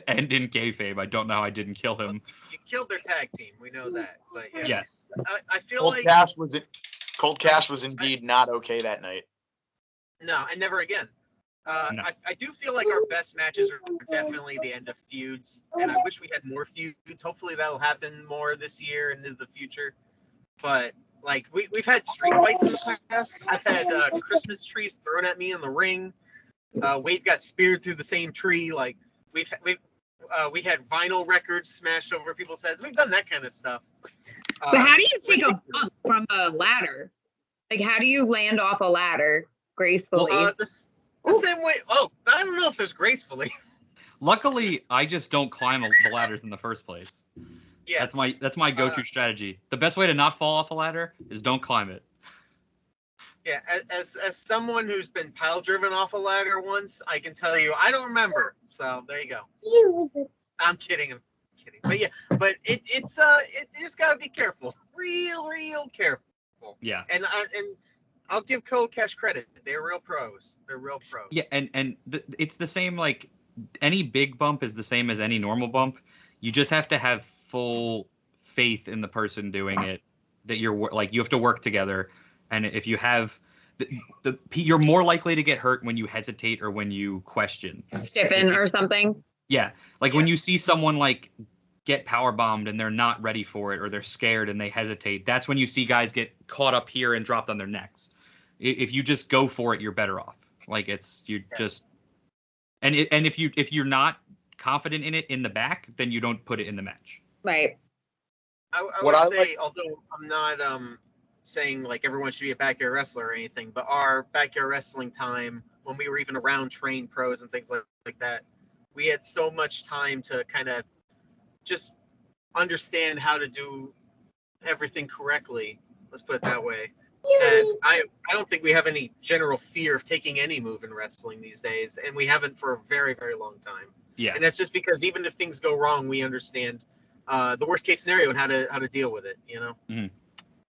and in kayfabe, I don't know how I didn't kill him. You killed their tag team. We know that. But yeah. Yes. I feel Cold Cash was indeed not okay that night. No, and never again. No. I do feel like our best matches are definitely the end of feuds, and I wish we had more feuds. Hopefully that'll happen more this year and into the future. But like we've had street fights in the past. I've had Christmas trees thrown at me in the ring. Wade got speared through the same tree. Like we had vinyl records smashed over people's heads. We've done that kind of stuff. But how do you take a bump from a ladder? Like, how do you land off a ladder gracefully? The same way. Oh, I don't know if there's gracefully. Luckily, I just don't climb the ladders in the first place. Yeah. That's my go-to strategy. The best way to not fall off a ladder is don't climb it. Yeah, as someone who's been pile driven off a ladder once, I can tell you I don't remember. So there you go. I'm kidding. But yeah, but it just gotta be careful, real careful. Yeah. And I'll give Cold Cash credit. They're real pros. Yeah, and it's the same. Like any big bump is the same as any normal bump. You just have to have full faith in the person doing it. That you have to work together. And if you have, you're more likely to get hurt when you hesitate or when you question. Stiffen or something. Yeah, when you see someone like get power bombed and they're not ready for it or they're scared and they hesitate. That's when you see guys get caught up here and dropped on their necks. If you just go for it, you're better off. Just, and if you're not confident in it in the back, then you don't put it in the match. Right. I would say, although I'm not saying like everyone should be a backyard wrestler or anything, but our backyard wrestling time when we were even around trained pros and things like that, we had so much time to kind of just understand how to do everything correctly. Let's put it that way. And I don't think we have any general fear of taking any move in wrestling these days, and we haven't for a very, very long time. Yeah. And that's just because even if things go wrong, we understand the worst case scenario and how to deal with it. Mm-hmm.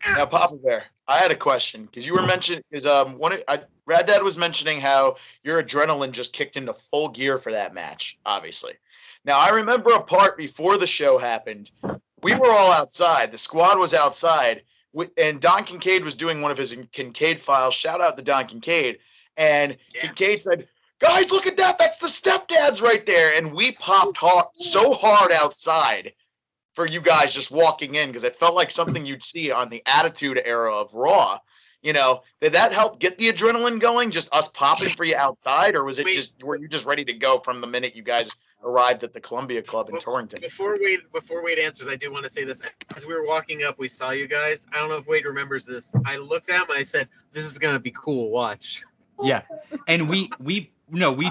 Now, Papa Bear, I had a question because you were mentioning Rad Dad was mentioning how your adrenaline just kicked into full gear for that match. Obviously, now I remember a part before the show happened. We were all outside. The squad was outside, and Don Kincaid was doing one of his Kincaid files. Shout out to Don Kincaid. And Kincaid said, "Guys, look at that! That's the Stepdads right there!" And we popped so hard outside for you guys just walking in because it felt like something you'd see on the Attitude Era of Raw. Did that help get the adrenaline going? Just us popping for you outside, or was it were you just ready to go from the minute you guys arrived at the Columbia Club in Torrington? Before Wade answers, I do want to say this. As we were walking up, we saw you guys. I don't know if Wade remembers this. I looked at him and I said, "This is gonna be cool. Watch." Yeah, and we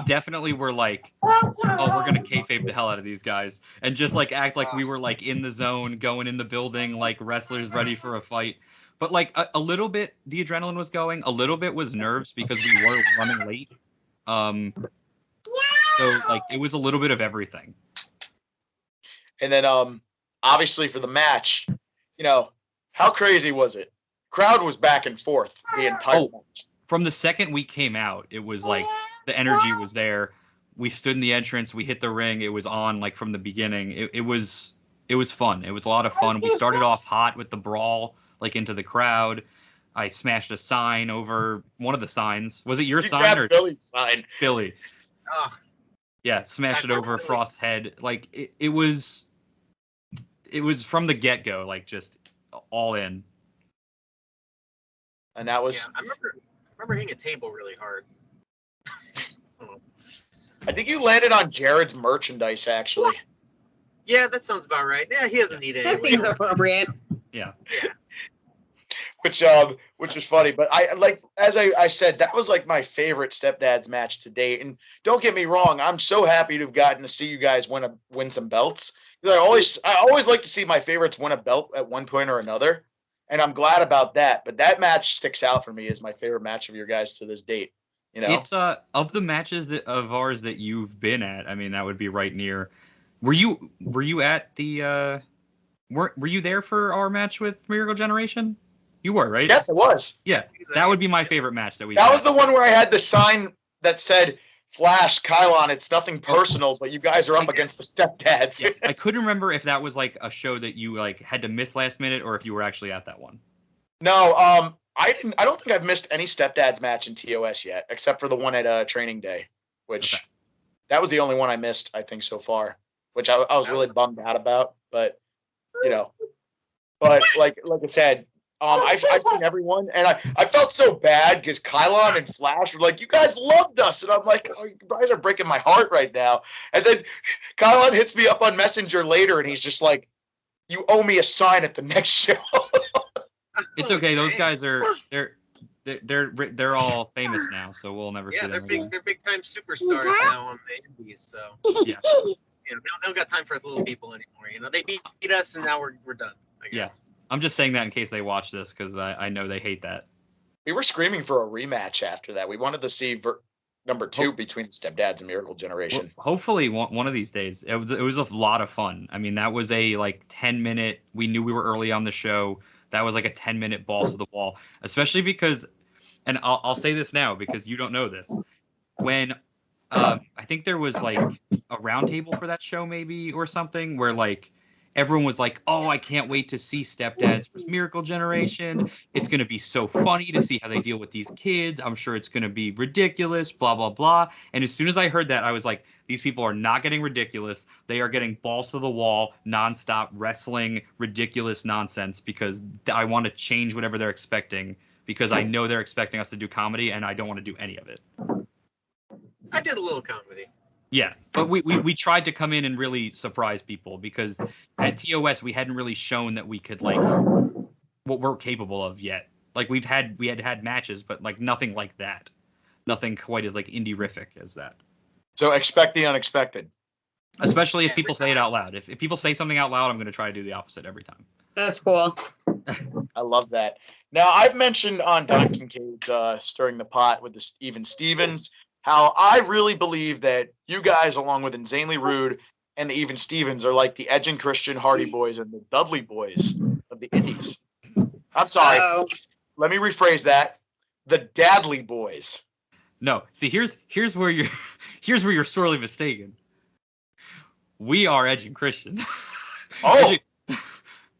definitely were like, "Oh, we're gonna kayfabe the hell out of these guys," and just like act like we were like in the zone, going in the building like wrestlers ready for a fight. But like a little bit, the adrenaline was going. A little bit was nerves because we were running late. So like it was a little bit of everything. And then obviously for the match, how crazy was it? Crowd was back and forth the entire match. From the second we came out, it was like the energy was there. We stood in the entrance. We hit the ring. It was on like from the beginning. It was fun. It was a lot of fun. We started off hot with the brawl like into the crowd. I smashed a sign over one of the signs. Was it your sign or Billy's sign? Billy. Oh. Yeah, smashed it over Frost's head. Like it was from the get-go, like just all in. And that was. Yeah, I remember hitting a table really hard. I think you landed on Jared's merchandise, actually. Yeah, that sounds about right. Yeah, he doesn't need it. That seems appropriate. Yeah. Which is funny, but as I said, that was like my favorite Stepdads match to date. And don't get me wrong, I'm so happy to have gotten to see you guys win some belts. I always like to see my favorites win a belt at one point or another, and I'm glad about that. But that match sticks out for me as my favorite match of your guys to this date. It's of the matches of ours that you've been at. I mean, that would be right near. Were you at the? Were you there for our match with Miracle Generation? You were, right? Yes, it was. Yeah, that would be my favorite match that we. That was the one where I had the sign that said "Flash Kylon." It's nothing personal, but you guys are up against the Stepdads. Yes, I couldn't remember if that was like a show that you like had to miss last minute, or if you were actually at that one. No, I don't think I've missed any Stepdads match in TOS yet, except for the one at Training Day, which that was the only one I missed, I think, so far, which I was really bummed out about. But like I said, I've seen everyone, and I felt so bad because Kylon and Flash were like, "You guys loved us," and I'm like, "Oh, you guys are breaking my heart right now." And then Kylon hits me up on Messenger later, and he's just like, "You owe me a sign at the next show." It's okay. Those guys are they're all famous now, so we'll never see them again. They're big time superstars now on the Indies. So Yeah. They don't got time for us little people anymore. They beat us, and now we're done. I guess. Yeah. I'm just saying that in case they watch this because I know they hate that. We were screaming for a rematch after that. We wanted to see number 2 between Stepdads and Miracle Generation. Well, hopefully one of these days. It was a lot of fun. I mean, that was a 10-minute. We knew we were early on the show. That was like a 10-minute balls to the wall, especially because, and I'll say this now because you don't know this. When I think there was like a round table for that show maybe or something where everyone was like, "Oh, I can't wait to see Stepdads versus Miracle Generation. It's going to be so funny to see how they deal with these kids. I'm sure it's going to be ridiculous, blah, blah, blah." And as soon as I heard that, I was like, these people are not getting ridiculous. They are getting balls to the wall, nonstop wrestling, ridiculous nonsense because I want to change whatever they're expecting because I know they're expecting us to do comedy and I don't want to do any of it. I did a little comedy. Yeah, but we tried to come in and really surprise people because at TOS we hadn't really shown that we could what we're capable of yet. We had matches, but nothing like that, nothing quite as indie-rific as that. So expect the unexpected. Especially if people say it out loud. If people say something out loud, I'm going to try to do the opposite every time. That's cool. I love that. Now I've mentioned on Don Kincaid's Stirring the Pot with the Even Stevens how I really believe that you guys, along with Insanely Rude and the Even Stevens, are like the Edge and Christian Hardy Boys and the Dudley Boys of the Indies. I'm sorry. Let me rephrase that. The Dadley Boys. No, see, here's where you're sorely mistaken. We are Edge and Christian. Oh.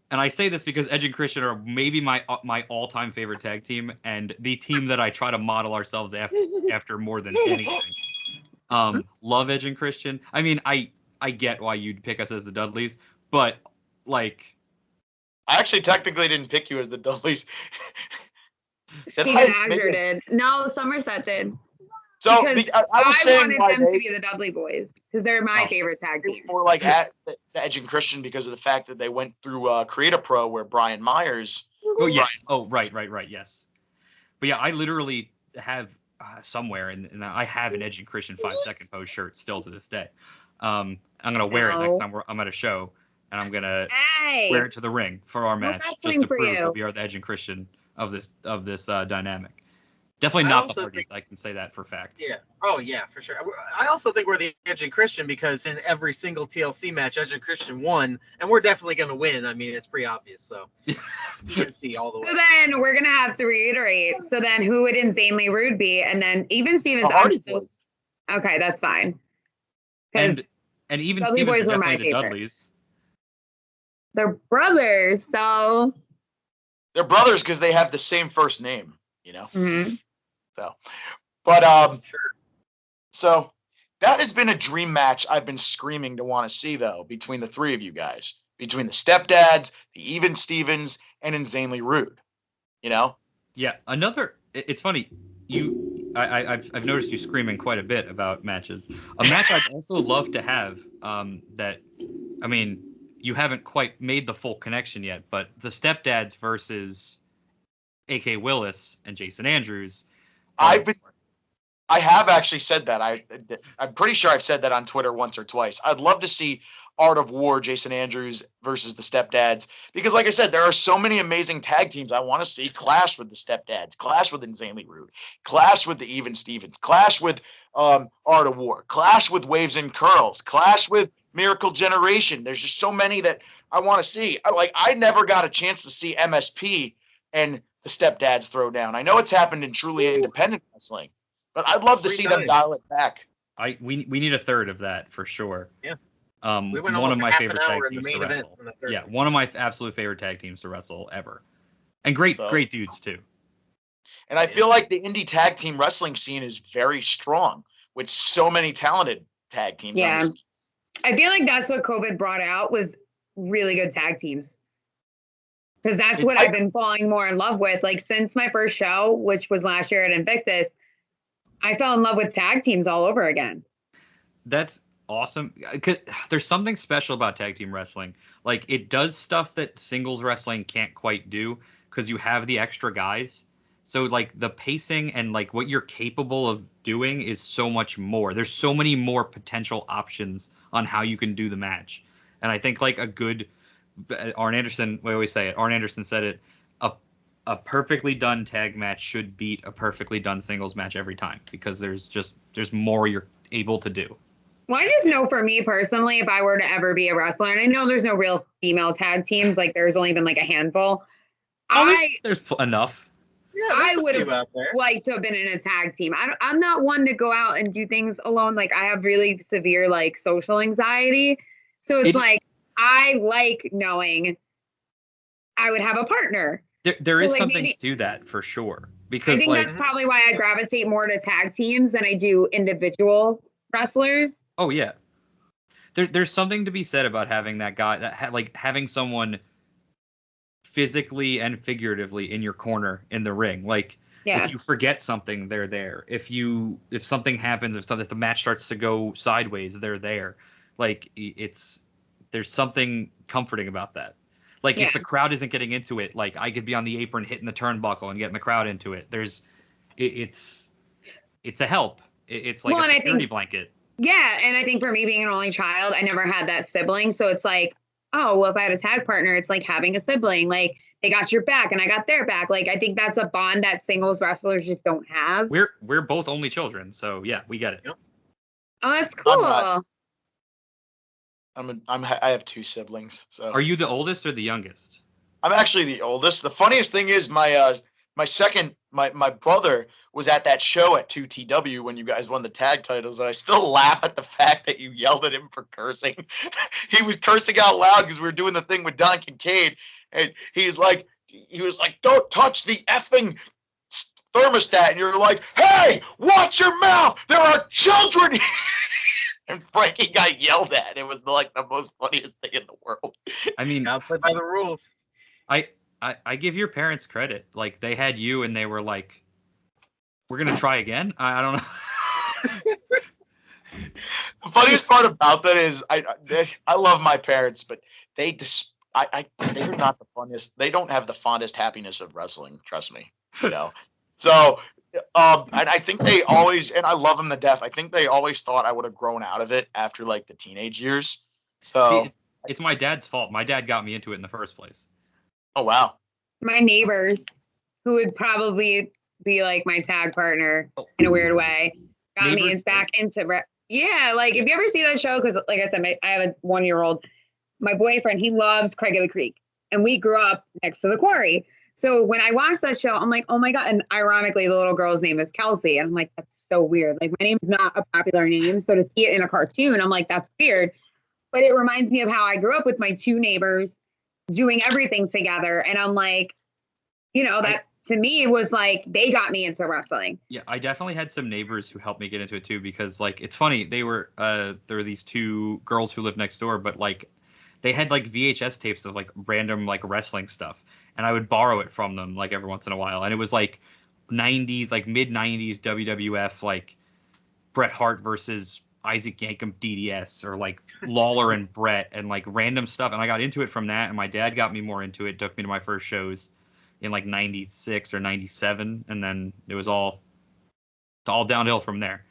And I say this because Edge and Christian are maybe my all-time favorite tag team and the team that I try to model ourselves after more than anything. Love Edge and Christian. I mean, I get why you'd pick us as the Dudleys, but I actually technically didn't pick you as the Dudleys. Steven Agger did. No, Somerset did. So because I wanted them to be the Dudley Boys because they're my favorite tag team. Or at the Edge and Christian because of the fact that they went through Create Pro where Brian Myers. Oh yes. Oh right. Yes. But yeah, I literally have somewhere, and I have an Edge and Christian 5-second pose shirt still to this day. I'm gonna wear it next time I'm at a show, and I'm gonna wear it to the ring for our match just to prove that we are the Edge and Christian of this dynamic. Definitely not the Hardys. I can say that for fact. Yeah. Oh, yeah, for sure. I also think we're the Edge and Christian because in every single TLC match, Edge and Christian won, and we're definitely going to win. I mean, it's pretty obvious. So you can see all the way. So then we're going to have to reiterate. So then who would Insanely Rude be? And then Even Stevens. Okay, that's fine. And Even Dudley Stevens Boys are were my definitely the favorite. Dudleys. They're brothers, so. They're brothers because they have the same first name, Mm-hmm. So, but Sure. So that has been a dream match I've been screaming to want to see though between the three of you guys, between the Stepdads, the Even Stevens, and Insanely Rude. Yeah. It's funny. I've noticed you screaming quite a bit about matches. A match I'd also love to have. You haven't quite made the full connection yet, but the Stepdads versus A.K. Willis and Jason Andrews. I have actually said that. I'm pretty sure I've said that on Twitter once or twice. I'd love to see Art of War, Jason Andrews versus the Stepdads, because like I said, there are so many amazing tag teams I want to see clash with the Stepdads, clash with Insanely Rude, clash with the Even Stevens, clash with Art of War, clash with Waves and Curls, clash with Miracle Generation. There's just so many that I want to see. I never got a chance to see MSP and the Stepdads throw down. I know it's happened in truly independent wrestling, but I'd love to see them dial it back. We need a third of that for sure. Yeah. We went one of my favorite tag teams to wrestle. Yeah, one of my absolute favorite tag teams to wrestle ever, and great dudes too. And I feel like the indie tag team wrestling scene is very strong with so many talented tag teams. Yeah. I feel like that's what COVID brought out was really good tag teams. Because that's what I've been falling more in love with. Like since my first show, which was last year at Invictus, I fell in love with tag teams all over again. That's awesome. There's something special about tag team wrestling. Like it does stuff that singles wrestling can't quite do because you have the extra guys. So like the pacing and like what you're capable of doing is so much more. There's so many more potential options on how you can do the match. And I think like a good Arn Anderson, we always say it. Arn Anderson said it. A perfectly done tag match should beat a perfectly done singles match every time because there's more you're able to do. Well, I just know for me personally, if I were to ever be a wrestler, and I know there's no real female tag teams, like there's only been like a handful. There's enough. Yeah, I would have liked to have been in a tag team. I'm not one to go out and do things alone. Like I have really severe like social anxiety. So it's like, I like knowing I would have a partner. There is like something to that for sure. Because I think that's probably why I gravitate more to tag teams than I do individual wrestlers. Oh yeah. There's something to be said about having that guy that like having someone physically and figuratively in your corner in the ring. Like if you forget something, they're there. If something happens, if the match starts to go sideways, they're there. Like there's something comforting about that. Like if the crowd isn't getting into it, like I could be on the apron hitting the turnbuckle and getting the crowd into it. It's a help. It's like a security blanket. Yeah, and I think for me being an only child, I never had that sibling. So it's like, oh, well, if I had a tag partner, it's like having a sibling. Like they got your back and I got their back. Like I think that's a bond that singles wrestlers just don't have. We're both only children, so yeah, we get it. Yep. Oh, that's cool. I have two siblings. So are you the oldest or the youngest? I'm actually the oldest. The funniest thing is my brother was at that show at 2TW when you guys won the tag titles. And I still laugh at the fact that you yelled at him for cursing. He was cursing out loud because we were doing the thing with Don Kincaid, and he was like, "Don't touch the effing thermostat," and you're like, "Hey, watch your mouth! There are children here." And Frankie got yelled at. It was like the most funniest thing in the world. I mean, gotta play by the rules. I give your parents credit. Like they had you, and they were like, "We're gonna try again." I don't know. The funniest part about that is I love my parents, but they're not the funniest. They don't have the fondest happiness of wrestling. Trust me, you know. So. And I think they always, and I love them to death. I think they always thought I would have grown out of it after like the teenage years. So see, it's my dad's fault. My dad got me into it in the first place. Oh wow! My neighbors, who would probably be like my tag partner in a weird way, got me back into. Yeah, like if you ever see that show, because like I said, I have a 1-year-old. My boyfriend, he loves Craig of the Creek, and we grew up next to the quarry. So when I watched that show, I'm like, oh my God. And ironically, the little girl's name is Kelsey. And I'm like, that's so weird. Like my name is not a popular name. So to see it in a cartoon, I'm like, that's weird. But it reminds me of how I grew up with my two neighbors doing everything together. And I'm like, you know, that to me was like, they got me into wrestling. Yeah, I definitely had some neighbors who helped me get into it too, because like, it's funny. There were these two girls who lived next door, but like they had like VHS tapes of like random like wrestling stuff. And I would borrow it from them like every once in a while. And it was like 90s, like mid 90s WWF, like Bret Hart versus Isaac Yankem DDS, or like Lawler and Bret, and like random stuff. And I got into it from that. And my dad got me more into it, took me to my first shows in like 96 or 97. And then it was all downhill from there.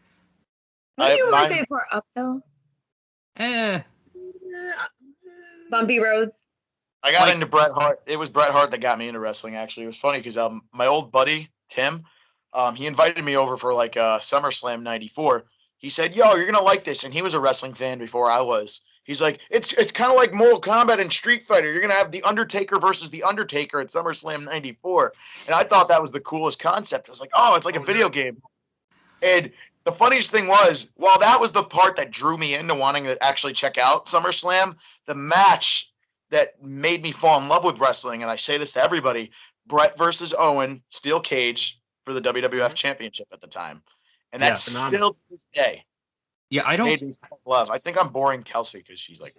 What do you want to say? It's more uphill? Bumpy roads. I got into Bret Hart. It was Bret Hart that got me into wrestling, actually. It was funny because my old buddy, Tim, he invited me over for like SummerSlam 94. He said, yo, you're going to like this. And he was a wrestling fan before I was. He's like, it's kind of like Mortal Kombat and Street Fighter. You're going to have The Undertaker versus The Undertaker at SummerSlam 94. And I thought that was the coolest concept. I was like, oh, it's like a video game. And the funniest thing was, while that was the part that drew me into wanting to actually check out SummerSlam, the match that made me fall in love with wrestling, and I say this to everybody, Bret versus Owen, steel cage, for the WWF Championship at the time, and that's phenomenal. still to this day. Yeah, I don't. Made me love. I think I'm boring Kelsey because she's like.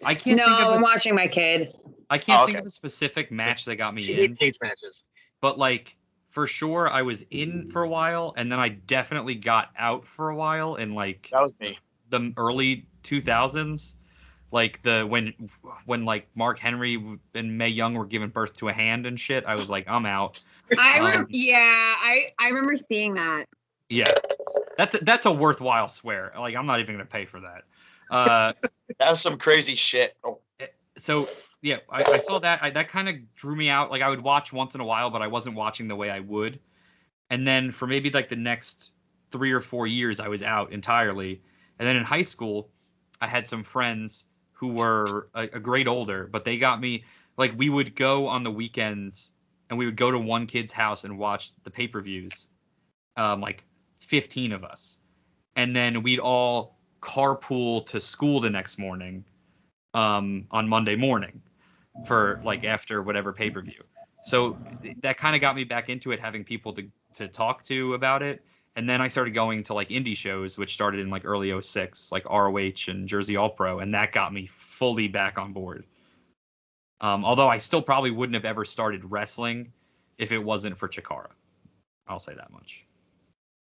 I can't No, think of I'm a, watching my kid. I can't Oh, think okay. of a specific match that got me She in. hates cage matches. But like for sure, I was in for a while, and then I definitely got out for a while in like That was me. the early 2000s. Like when like Mark Henry and Mae Young were giving birth to a hand and shit. I was like, I'm out. I remember seeing that. Yeah, that's a worthwhile swear. Like I'm not even gonna pay for that. That was some crazy shit. Oh, So yeah, I saw that. That kind of drew me out. Like I would watch once in a while, but I wasn't watching the way I would. And then for maybe like the next 3 or 4 years, I was out entirely. And then in high school, I had some friends who were a grade older, but they got me like we would go on the weekends and we would go to one kid's house and watch the pay-per-views, like 15 of us, and then we'd all carpool to school the next morning, on Monday morning, for like after whatever pay-per-view. So that kind of got me back into it, having people to talk to about it. And then I started going to like indie shows, which started in like early 06, like ROH and Jersey All Pro, and that got me fully back on board. Although I still probably wouldn't have ever started wrestling if it wasn't for Chikara. I'll say that much.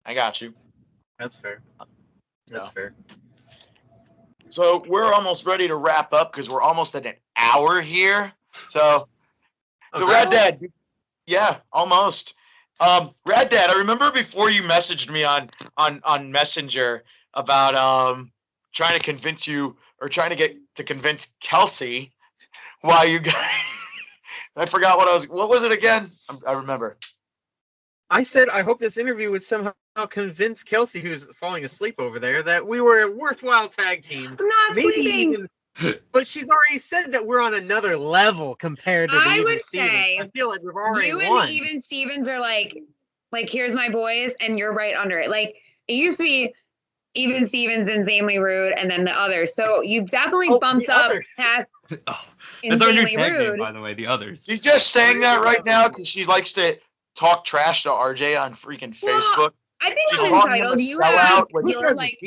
I got you. That's fair. That's fair. So we're almost ready to wrap up because we're almost at an hour here. So Rad Dad, yeah, almost. Rad Dad, I remember before you messaged me on Messenger about trying to convince you or trying to convince Kelsey why you guys. I forgot what was it again? I remember. I said I hope this interview would somehow convince Kelsey, who's falling asleep over there, that we were a worthwhile tag team. I'm not sleeping. But she's already said that we're on another level compared to the I Even would Stevens. say I feel like we've already you won. and Even Stevens are like here's my boys, and you're right under it. Like it used to be Even Stevens, insanely rude, and then the others. So you've definitely bumped up past That's our new insanely tag name, rude. by the way. The others. She's just saying that right now because she likes to talk trash to RJ on freaking Facebook. I think She's I'm calling him entitled. a You sellout, have which you're like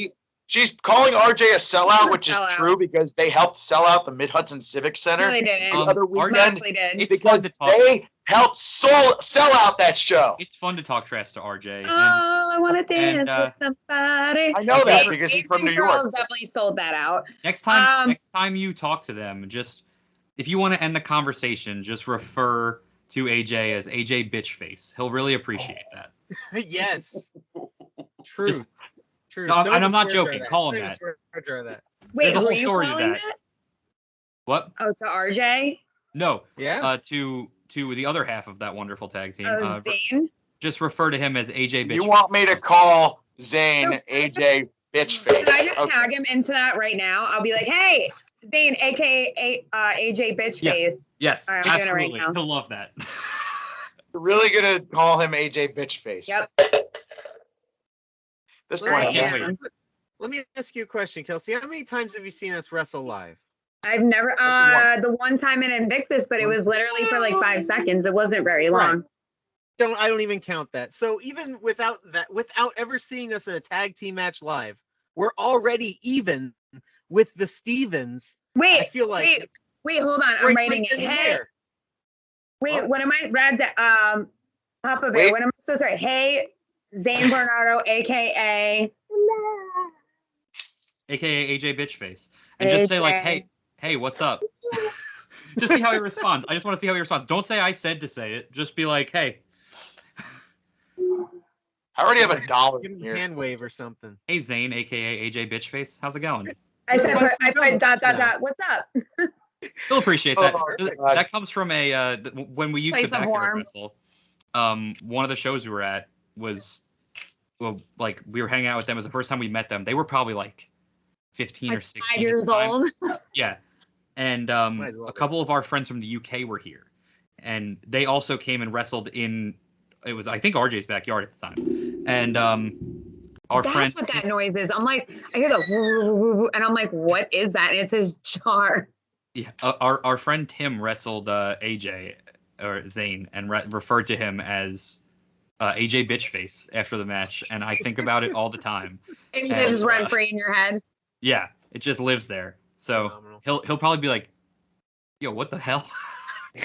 she's calling RJ a sellout, which is sellout. true because they helped sell out the Mid-Hudson Civic Center no, they didn't. the other weekend Honestly did. It's fun because to talk. they helped sell out that show. It's fun to talk trash to RJ. I want to dance with somebody. I know that Hey, because he's Babes from and New York. Girls definitely sold that out. Next time you talk to them, just if you want to end the conversation, just refer to AJ as AJ Bitchface. He'll really appreciate that. Yes. Truth. Truth. No, and I'm not joking. Call him that. Wait, There's a who whole are you story to calling that. that? What? Oh, to RJ? No. Yeah. To the other half of that wonderful tag team. Oh, Zane? Just refer to him as AJ Bitchface. You want me to call Zane AJ Bitchface? Can I just tag him into that right now? I'll be like, hey, Zane, aka AJ Bitchface. Yes, All right, I'm absolutely. doing it right now. He'll love that. You're really gonna call him AJ Bitchface? Yep. This Right, point, yeah. Let me ask you a question, Kelsey. How many times have you seen us wrestle live? I've never the one time in Invictus, but it was literally for like 5 seconds. It wasn't very long. I don't even count that. So even without ever seeing us in a tag team match live, we're already even with the Stevens. Wait, I feel like wait, hold on. I'm writing it. Hey, wait, what am I? Papa Bear. What am I supposed to write? Hey, Zane Bernardo, aka AJ Bitchface. And just say like, hey, what's up? Just see how he responds. I just want to see how he responds. Don't say I said to say it. Just be like, hey. I already have $1 Give him here. a hand wave or something. Hey Zane, aka AJ Bitchface. How's it going? I put dot. What's up? He'll appreciate that. Oh, That comes from a when we used Place to of backyard warmth. wrestle. One of the shows we were at was, well, like we were hanging out with them. It was the first time we met them. They were probably like 15 or 16 5 years at the time. old. Yeah, and a couple of our friends from the UK were here, and they also came and wrestled in. It was, I think, RJ's backyard at the time, and our That's friend. what that noise is. I'm like, I hear the woo, woo, woo, and I'm like, what is that? And it says jar. Yeah, our friend Tim wrestled AJ or Zane and referred to him as AJ Bitchface after the match, and I think about it all the time. It lives rent free in your head. Yeah, it just lives there. So Phenomenal. he'll probably be like, "Yo, what the hell?" See,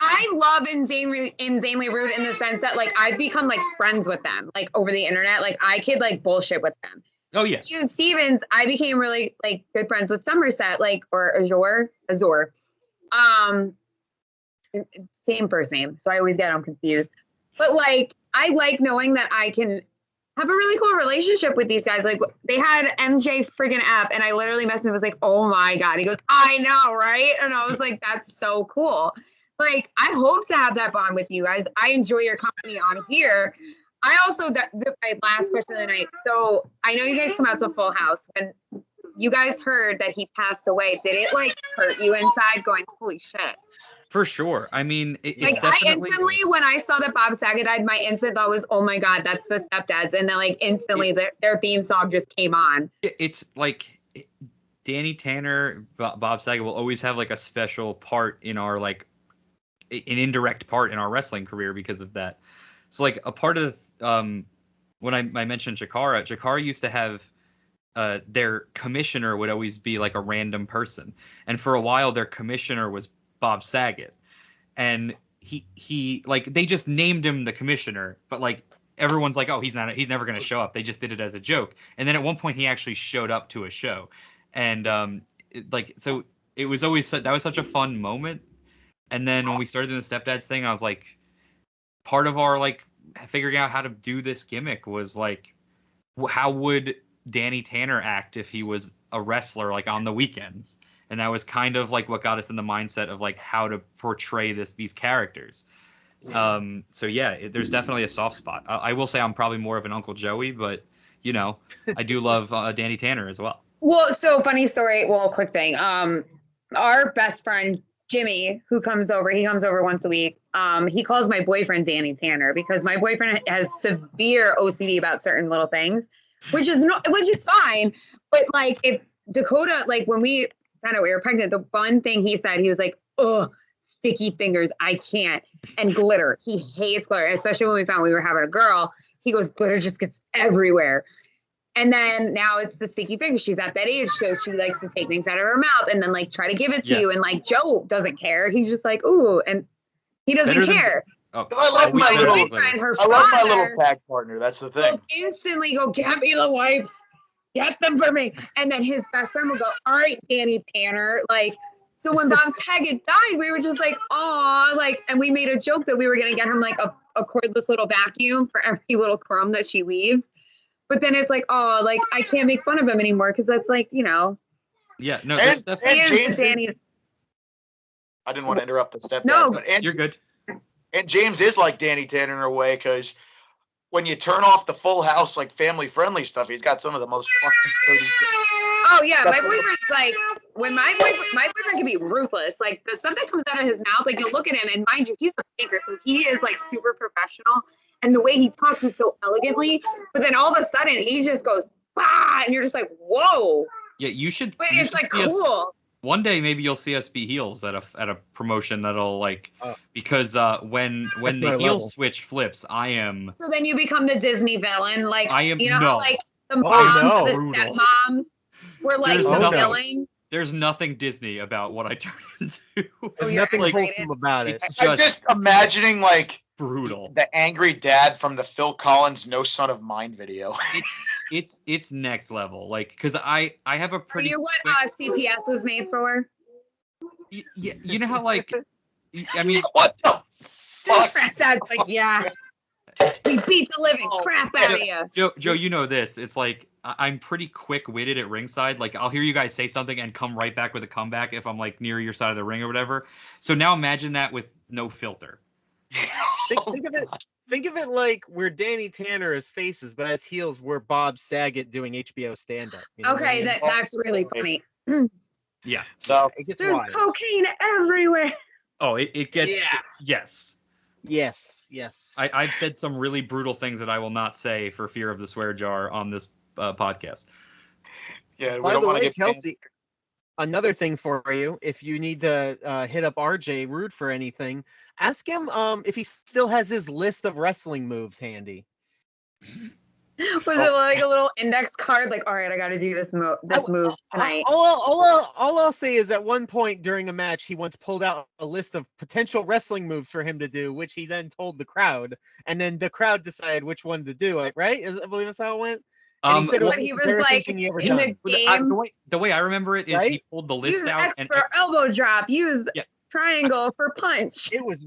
I love insanely rude in the sense that like I've become like friends with them like over the internet. Like I could like bullshit with them. Oh yeah. You Stevens, I became really like good friends with Somerset, like or Azure. Same first name, so I always get them confused. But like I like knowing that I can have a really cool relationship with these guys. Like they had MJ friggin' app, and I literally messaged him, was like, "Oh my god!" He goes, "I know, right?" And I was like, "That's so cool." Like I hope to have that bond with you guys. I enjoy your company on here. I also my last question of the night. So I know you guys come out to Full House. When you guys heard that he passed away, did it like hurt you inside? Going, "Holy shit." For sure. I mean, it's Like definitely... I instantly, when I saw that Bob Saget died, my instant thought was, "Oh my god, that's the Stepdads," and then like instantly their theme song just came on. It's like Danny Tanner, Bob Saget will always have like a special part in our like an indirect part in our wrestling career because of that. So like a part of when I mentioned Chikara used to have their commissioner would always be like a random person, and for a while their commissioner was Bob Saget, and he like they just named him the commissioner, but like everyone's like, oh, he's never going to show up. They just did it as a joke, and then at one point he actually showed up to a show, and so it was always that was such a fun moment. And then when we started doing the Stepdads thing, I was like, part of our like figuring out how to do this gimmick was like, how would Danny Tanner act if he was a wrestler like on the weekends? And that was kind of like what got us in the mindset of like how to portray these characters. So yeah, there's definitely a soft spot. I will say I'm probably more of an Uncle Joey, but you know, I do love Danny Tanner as well. Well, so funny story. Well, quick thing. Our best friend Jimmy, he comes over once a week. He calls my boyfriend Danny Tanner because my boyfriend has severe OCD about certain little things, which is fine. But like if Dakota, like when we found out we were pregnant, the one thing he said, he was like, "Ugh, sticky fingers, I can't." And glitter, he hates glitter, especially when we found we were having a girl. He goes, "Glitter just gets everywhere." And then now it's the sticky fingers. She's at that age, so she likes to take things out of her mouth and then like try to give it to you. And like Joe doesn't care. He's just like, "Ooh," and he doesn't care. I love my little tag partner. That's the thing. Instantly go, "Get me the wipes. Get them for me." And then his best friend will go, "All right, Danny Tanner." Like, so when Bob Saget died, we were just like, "Aw," like, and we made a joke that we were gonna get him like a cordless little vacuum for every little crumb that she leaves. But then it's like, oh, like I can't make fun of him anymore because that's like, you know. Yeah, no, and Danny. I didn't want to interrupt the Stepdad. No, but you're good. And James is like Danny Tanner in a way because when you turn off the Full House like family friendly stuff, he's got some of the most fucking. Oh yeah, my boyfriend's like when my boyfriend can be ruthless. Like the stuff that comes out of his mouth, like you'll look at him and mind you, he's a thinker, so he is like super professional. And the way he talks is so elegantly, but then all of a sudden he just goes, "Bah!" And you're just like, "Whoa!" Yeah, you should. But it's like cool. One day maybe you'll see us be heels at a promotion that'll like because when the heel switch flips, I am. So then you become the Disney villain, like I am. You know, no. how, like the moms, the stepmoms, were like There's the villains. There's nothing Disney about what I turn into. There's nothing wholesome about it. I'm just imagining like brutal. The angry dad from the Phil Collins "No Son of Mine" video. It's next level. Like, because I have a pretty. You're what CPS was made for. Yeah, you know how like, I mean, what the fuck? Dad's like, yeah, we beat the living crap out of you. Joe, you know this. It's like I'm pretty quick-witted at ringside. Like I'll hear you guys say something and come right back with a comeback if I'm like near your side of the ring or whatever. So now imagine that with no filter. Think of it like we're Danny Tanner as faces, but as heels we're Bob Saget doing HBO stand-up. You know okay, what I mean? that's really funny. Yeah. So it gets there's wild. cocaine everywhere. Oh, it gets. Yeah. Yes. I've said some really brutal things that I will not say for fear of the swear jar on this podcast. Yeah. By the way, Kelsey, another thing for you, if you need to hit up RJ Rude for anything, ask him if he still has his list of wrestling moves handy. Was it like a little index card? Like, all right, I got to do this move tonight. All I'll say is at one point during a match, he once pulled out a list of potential wrestling moves for him to do, which he then told the crowd, and then the crowd decided which one to do. Right? I believe that's how it went. And he said it was he was embarrassing like thing he ever in done. the game. The way I remember it is Right? he pulled the list Use out X for elbow drop. Use triangle for punch. It was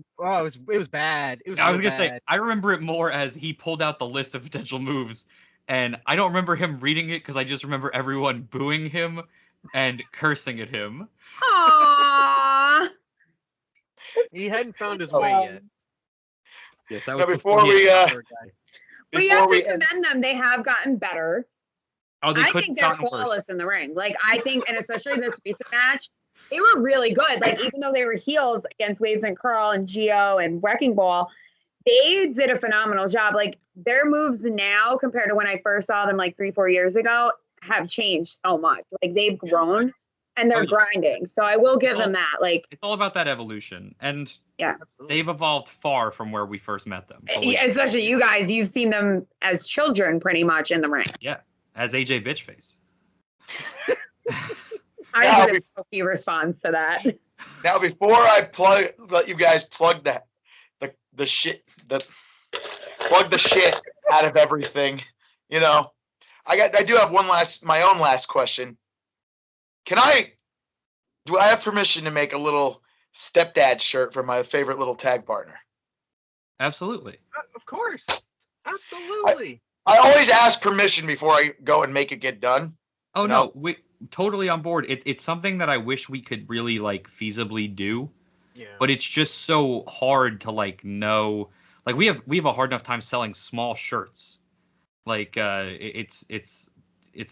bad. It was I was real gonna say bad. I remember it more as he pulled out the list of potential moves, and I don't remember him reading it because I just remember everyone booing him and cursing at him. Aww. He hadn't found his way yet. Yes, that was before we But you have to commend them. They have gotten better. Oh, I think they're flawless in the ring. Like, I think, and especially this recent match, they were really good. Like, even though they were heels against Waves and Curl and Geo and Wrecking Ball, they did a phenomenal job. Like, their moves now compared to when I first saw them like 3-4 years ago have changed so much. Like, they've grown and they're grinding. So I will give them that. Like, it's all about that evolution. And yeah, they've evolved far from where we first met them. Especially you guys, you've seen them as children pretty much in the ring. Yeah, as AJ Bitchface. I did a pokey response to that. Now, before I let you guys plug the shit out of everything, you know, I do have my own last question. Do I have permission to make a little stepdad shirt for my favorite little tag partner? Absolutely. Of course. Absolutely. I always ask permission before I go and make it get done. Oh, no, we totally on board. It's something that I wish we could really like feasibly do. Yeah. But it's just so hard to like know. Like we have a hard enough time selling small shirts. Like it's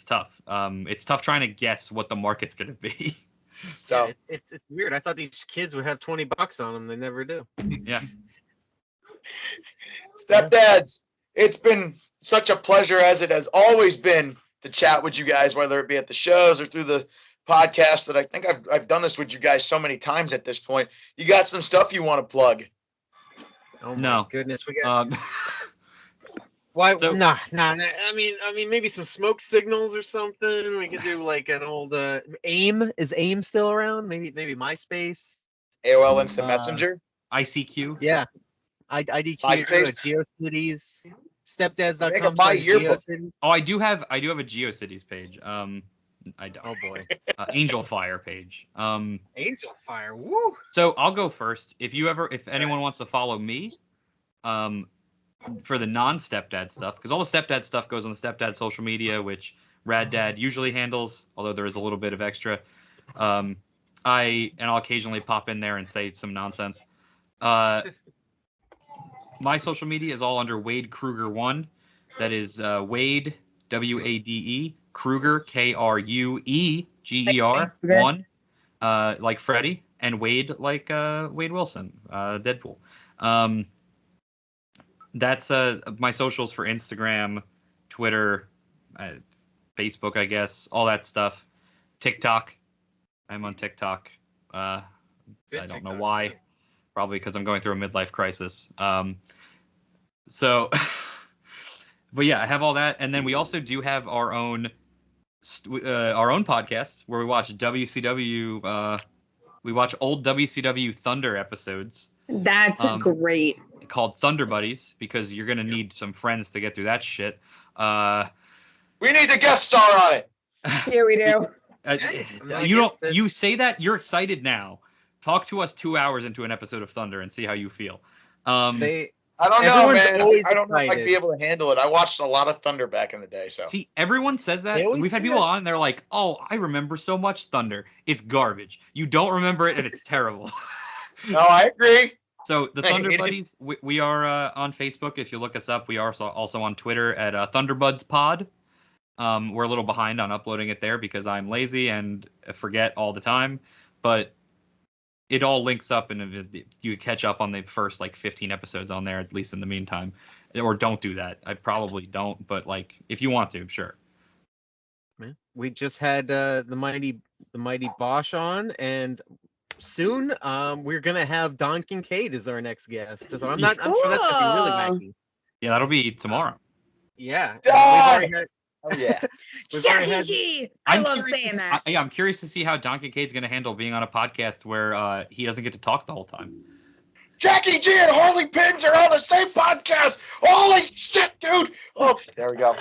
tough. It's tough trying to guess what the market's gonna be. So yeah, it's weird. I thought these kids would have $20 on them. They never do. Yeah. Stepdads, it's been such a pleasure, as it has always been, to chat with you guys, whether it be at the shows or through the podcast. That I think I've done this with you guys so many times at this point. You got some stuff you want to plug? Oh my goodness, we got. Why? So, nah. I mean, maybe some smoke signals or something. We could do like an old AIM. Is AIM still around? Maybe MySpace. AOL Instant Messenger. ICQ. Yeah. IDQ. GeoCities. Stepdads.com. GeoCities. Oh, I do have a GeoCities page. Oh boy. Angel Fire page. Angel Fire. Woo. So I'll go first. If anyone wants to follow me, for the non-stepdad stuff, because all the stepdad stuff goes on the stepdad social media, which Rad Dad usually handles, although there is a little bit of extra. I'll occasionally pop in there and say some nonsense. My social media is all under Wade Kruger 1. That is Wade, WADE, Kruger, KRUEGER 1, like Freddy, and Wade like Wade Wilson, Deadpool. That's my socials for Instagram, Twitter, Facebook, I guess, all that stuff. TikTok. I'm on TikTok. I don't know why. Too. Probably because I'm going through a midlife crisis. But yeah, I have all that, and then we also do have our own podcast where we watch WCW. We watch old WCW Thunder episodes. That's great. Called Thunder Buddies, because you're gonna need some friends to get through that shit. We need a guest star on it. Yeah, we do. You say that you're excited now. Talk to us 2 hours into an episode of Thunder and see how you feel. I don't know, man. I don't know if I'd be able to handle it. I watched a lot of Thunder back in the day. So see, everyone says that. We've had people on, and they're like, "Oh, I remember so much Thunder. It's garbage. You don't remember it, and it's terrible." No, I agree. So the Thunder Buddies, we are on Facebook. If you look us up, we are also on Twitter at Thunderbuds Pod. We're a little behind on uploading it there because I'm lazy and forget all the time, but it all links up, and you catch up on the first like 15 episodes on there, at least in the meantime. Or don't do that. I probably don't, but like if you want to, sure. We just had the mighty the mighty Bosch on, and soon we're gonna have Don Kincaid as our next guest. So I'm sure that's gonna be really wacky. Yeah, that'll be tomorrow. Yeah. Don! We've already had, Oh yeah. Jackie G! I love saying that. I'm curious to see how Don Kincaid's going to handle being on a podcast where he doesn't get to talk the whole time. Jackie G and Harley Pins are on the same podcast. Holy shit, dude! Oh, there we go.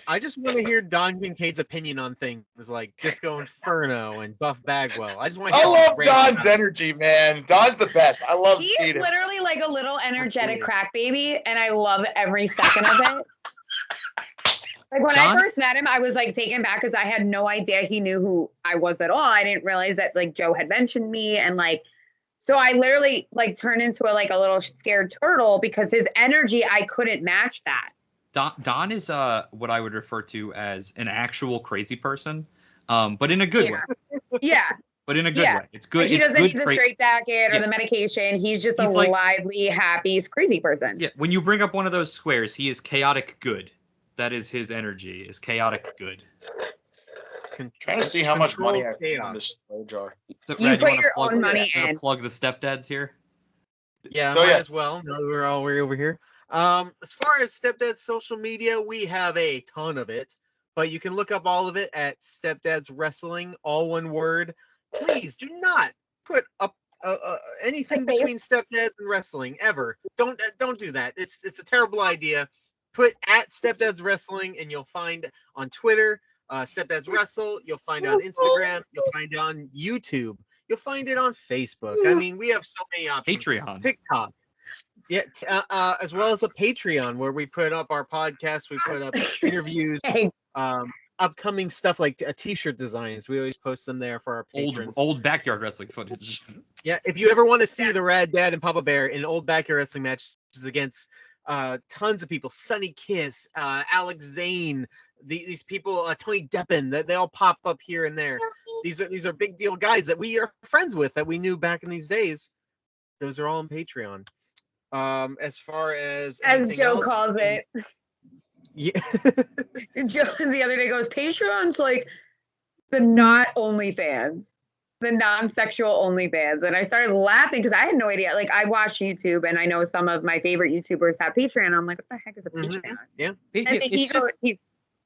I just want to hear Don Kincaid's opinion on things like Disco Inferno and Buff Bagwell. I love Don's energy, man. Don's the best. I love He is literally like a little energetic crack baby, and I love every second of it. Like when I first met him, I was like taken back because I had no idea he knew who I was at all. I didn't realize that like Joe had mentioned me, and like, so I literally like turned into a little scared turtle because his energy, I couldn't match that. Don is what I would refer to as an actual crazy person, but in a good way. Yeah. But in a good way. It's good. Like he doesn't need the straight jacket or the medication. He's just a lively, happy, crazy person. Yeah. When you bring up one of those squares, he is chaotic good. That is his energy. Is chaotic good. Trying to see how much money I have on this jar. So, you put your own money in. Plug the Stepdads here. Yeah, might as well. Now that we're all way over here. As far as Stepdads social media, we have a ton of it, but you can look up all of it at Stepdads Wrestling, all one word. Please do not put up anything between Stepdads and wrestling ever. Don't do that. It's a terrible idea. Put at Stepdads Wrestling, and you'll find on Twitter, Stepdads Wrestle. You'll find it on Instagram. You'll find it on YouTube. You'll find it on Facebook. I mean, we have so many options. Patreon, TikTok. Yeah, as well as a Patreon where we put up our podcast. We put up interviews, upcoming stuff like t-shirt designs. We always post them there for our patrons. Old backyard wrestling footage. Yeah, if you ever want to see the Rad Dad and Papa Bear in old backyard wrestling matches against tons of people, Sonny Kiss, Alex Zane, these people, Tony Deppen, they all pop up here and there. These are big deal guys that we are friends with that we knew back in these days. Those are all on Patreon. As far as Joe calls it. Yeah. Joe the other day goes, Patreon's like the not OnlyFans, the non-sexual OnlyFans. And I started laughing because I had no idea. Like I watch YouTube and I know some of my favorite YouTubers have Patreon. I'm like, what the heck is a Patreon? Mm-hmm. Yeah. And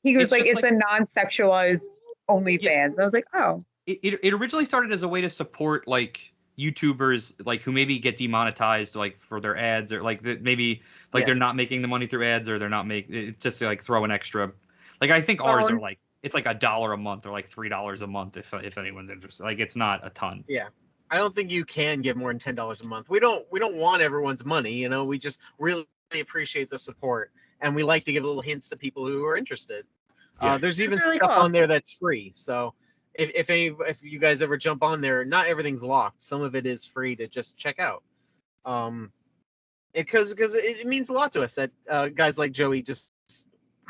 he goes like, it's a non-sexualized OnlyFans. Yeah. I was like, oh. It originally started as a way to support like YouTubers like who maybe get demonetized like for their ads or like maybe like they're not making the money through ads or they're not making just to like throw an extra. Like I think ours are like it's like $1 a month or like $3 a month if anyone's interested. Like it's not a ton. Yeah. I don't think you can give more than $10 a month. We don't want everyone's money, you know. We just really appreciate the support and we like to give little hints to people who are interested. Yeah. There's even really stuff on there that's free. So if you guys ever jump on there, not everything's locked. Some of it is free to just check out. Because it means a lot to us that guys like Joey just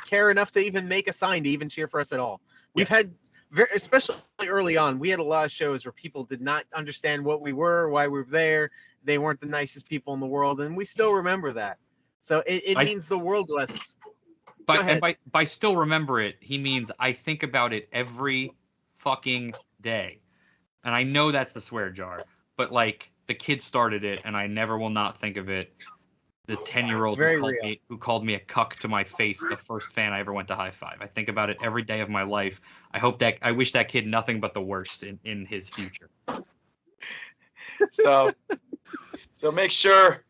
care enough to even make a sign to even cheer for us at all. We've had, especially early on, we had a lot of shows where people did not understand what we were, why we were there. They weren't the nicest people in the world, and we still remember that. So it means the world to us. By still remember it, he means I think about it every fucking day. And I know that's the swear jar, but like the kid started it and I never will not think of it. The 10-year-old who called me a cuck to my face, the first fan I ever went to high five. I think about it every day of my life. I wish that kid nothing but the worst in his future. So make sure,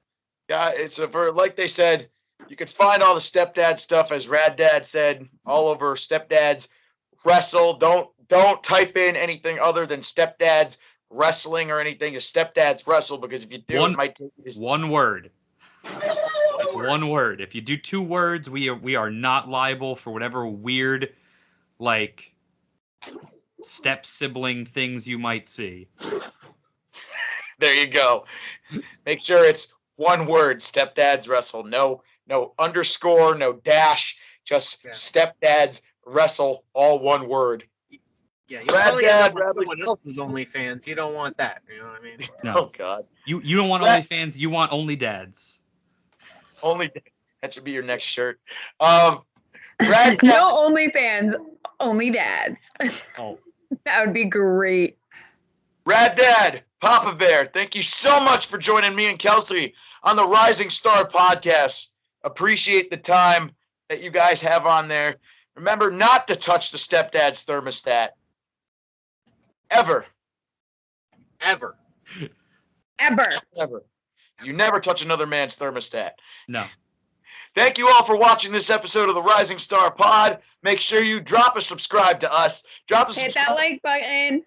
it's like they said, you can find all the Stepdad stuff as Rad Dad said all over Stepdads Wrestle. Don't type in anything other than Stepdads Wrestling or anything. It's Stepdads Wrestle because if you do, it might take you one word. One word. If you do 2 words, we are not liable for whatever weird, like step sibling things you might see. There you go. Make sure it's one word. Stepdads Wrestle. No underscore. No dash. Just Stepdads Wrestle. All one word. Yeah, you probably have someone else's OnlyFans. You don't want that. You know what I mean? No. Oh God. You don't want OnlyFans. You want Only Dads. That should be your next shirt. No OnlyFans, Only Dads. Oh. That would be great. Rad Dad, Papa Bear, thank you so much for joining me and Kelsey on the Rising Star podcast. Appreciate the time that you guys have on there. Remember not to touch the Stepdads thermostat. Ever. Ever. Ever. You never touch another man's thermostat. No. Thank you all for watching this episode of the Rising Star Pod. Make sure you drop a subscribe to us. Hit that like button.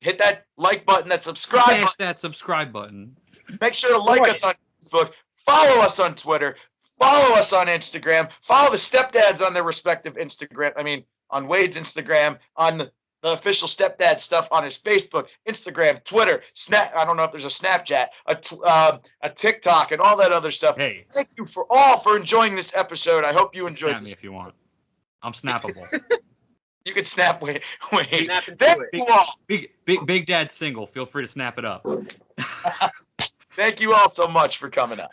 Hit that like button, that subscribe Smash button. that subscribe button. Make sure to like us on Facebook. Follow us on Twitter. Follow us on Instagram. Follow the Stepdads on their respective Instagram. I mean, on Wade's Instagram, on the official Stepdad stuff on his Facebook, Instagram, Twitter, Snap. I don't know if there's a Snapchat, a TikTok, and all that other stuff. Hey. Thank you for enjoying this episode. I hope you enjoyed Snap me this. if you want. I'm snappable. You can snap. Wait. Snap into Thank it. you all. Big Dad's single. Feel free to snap it up. Thank you all so much for coming out.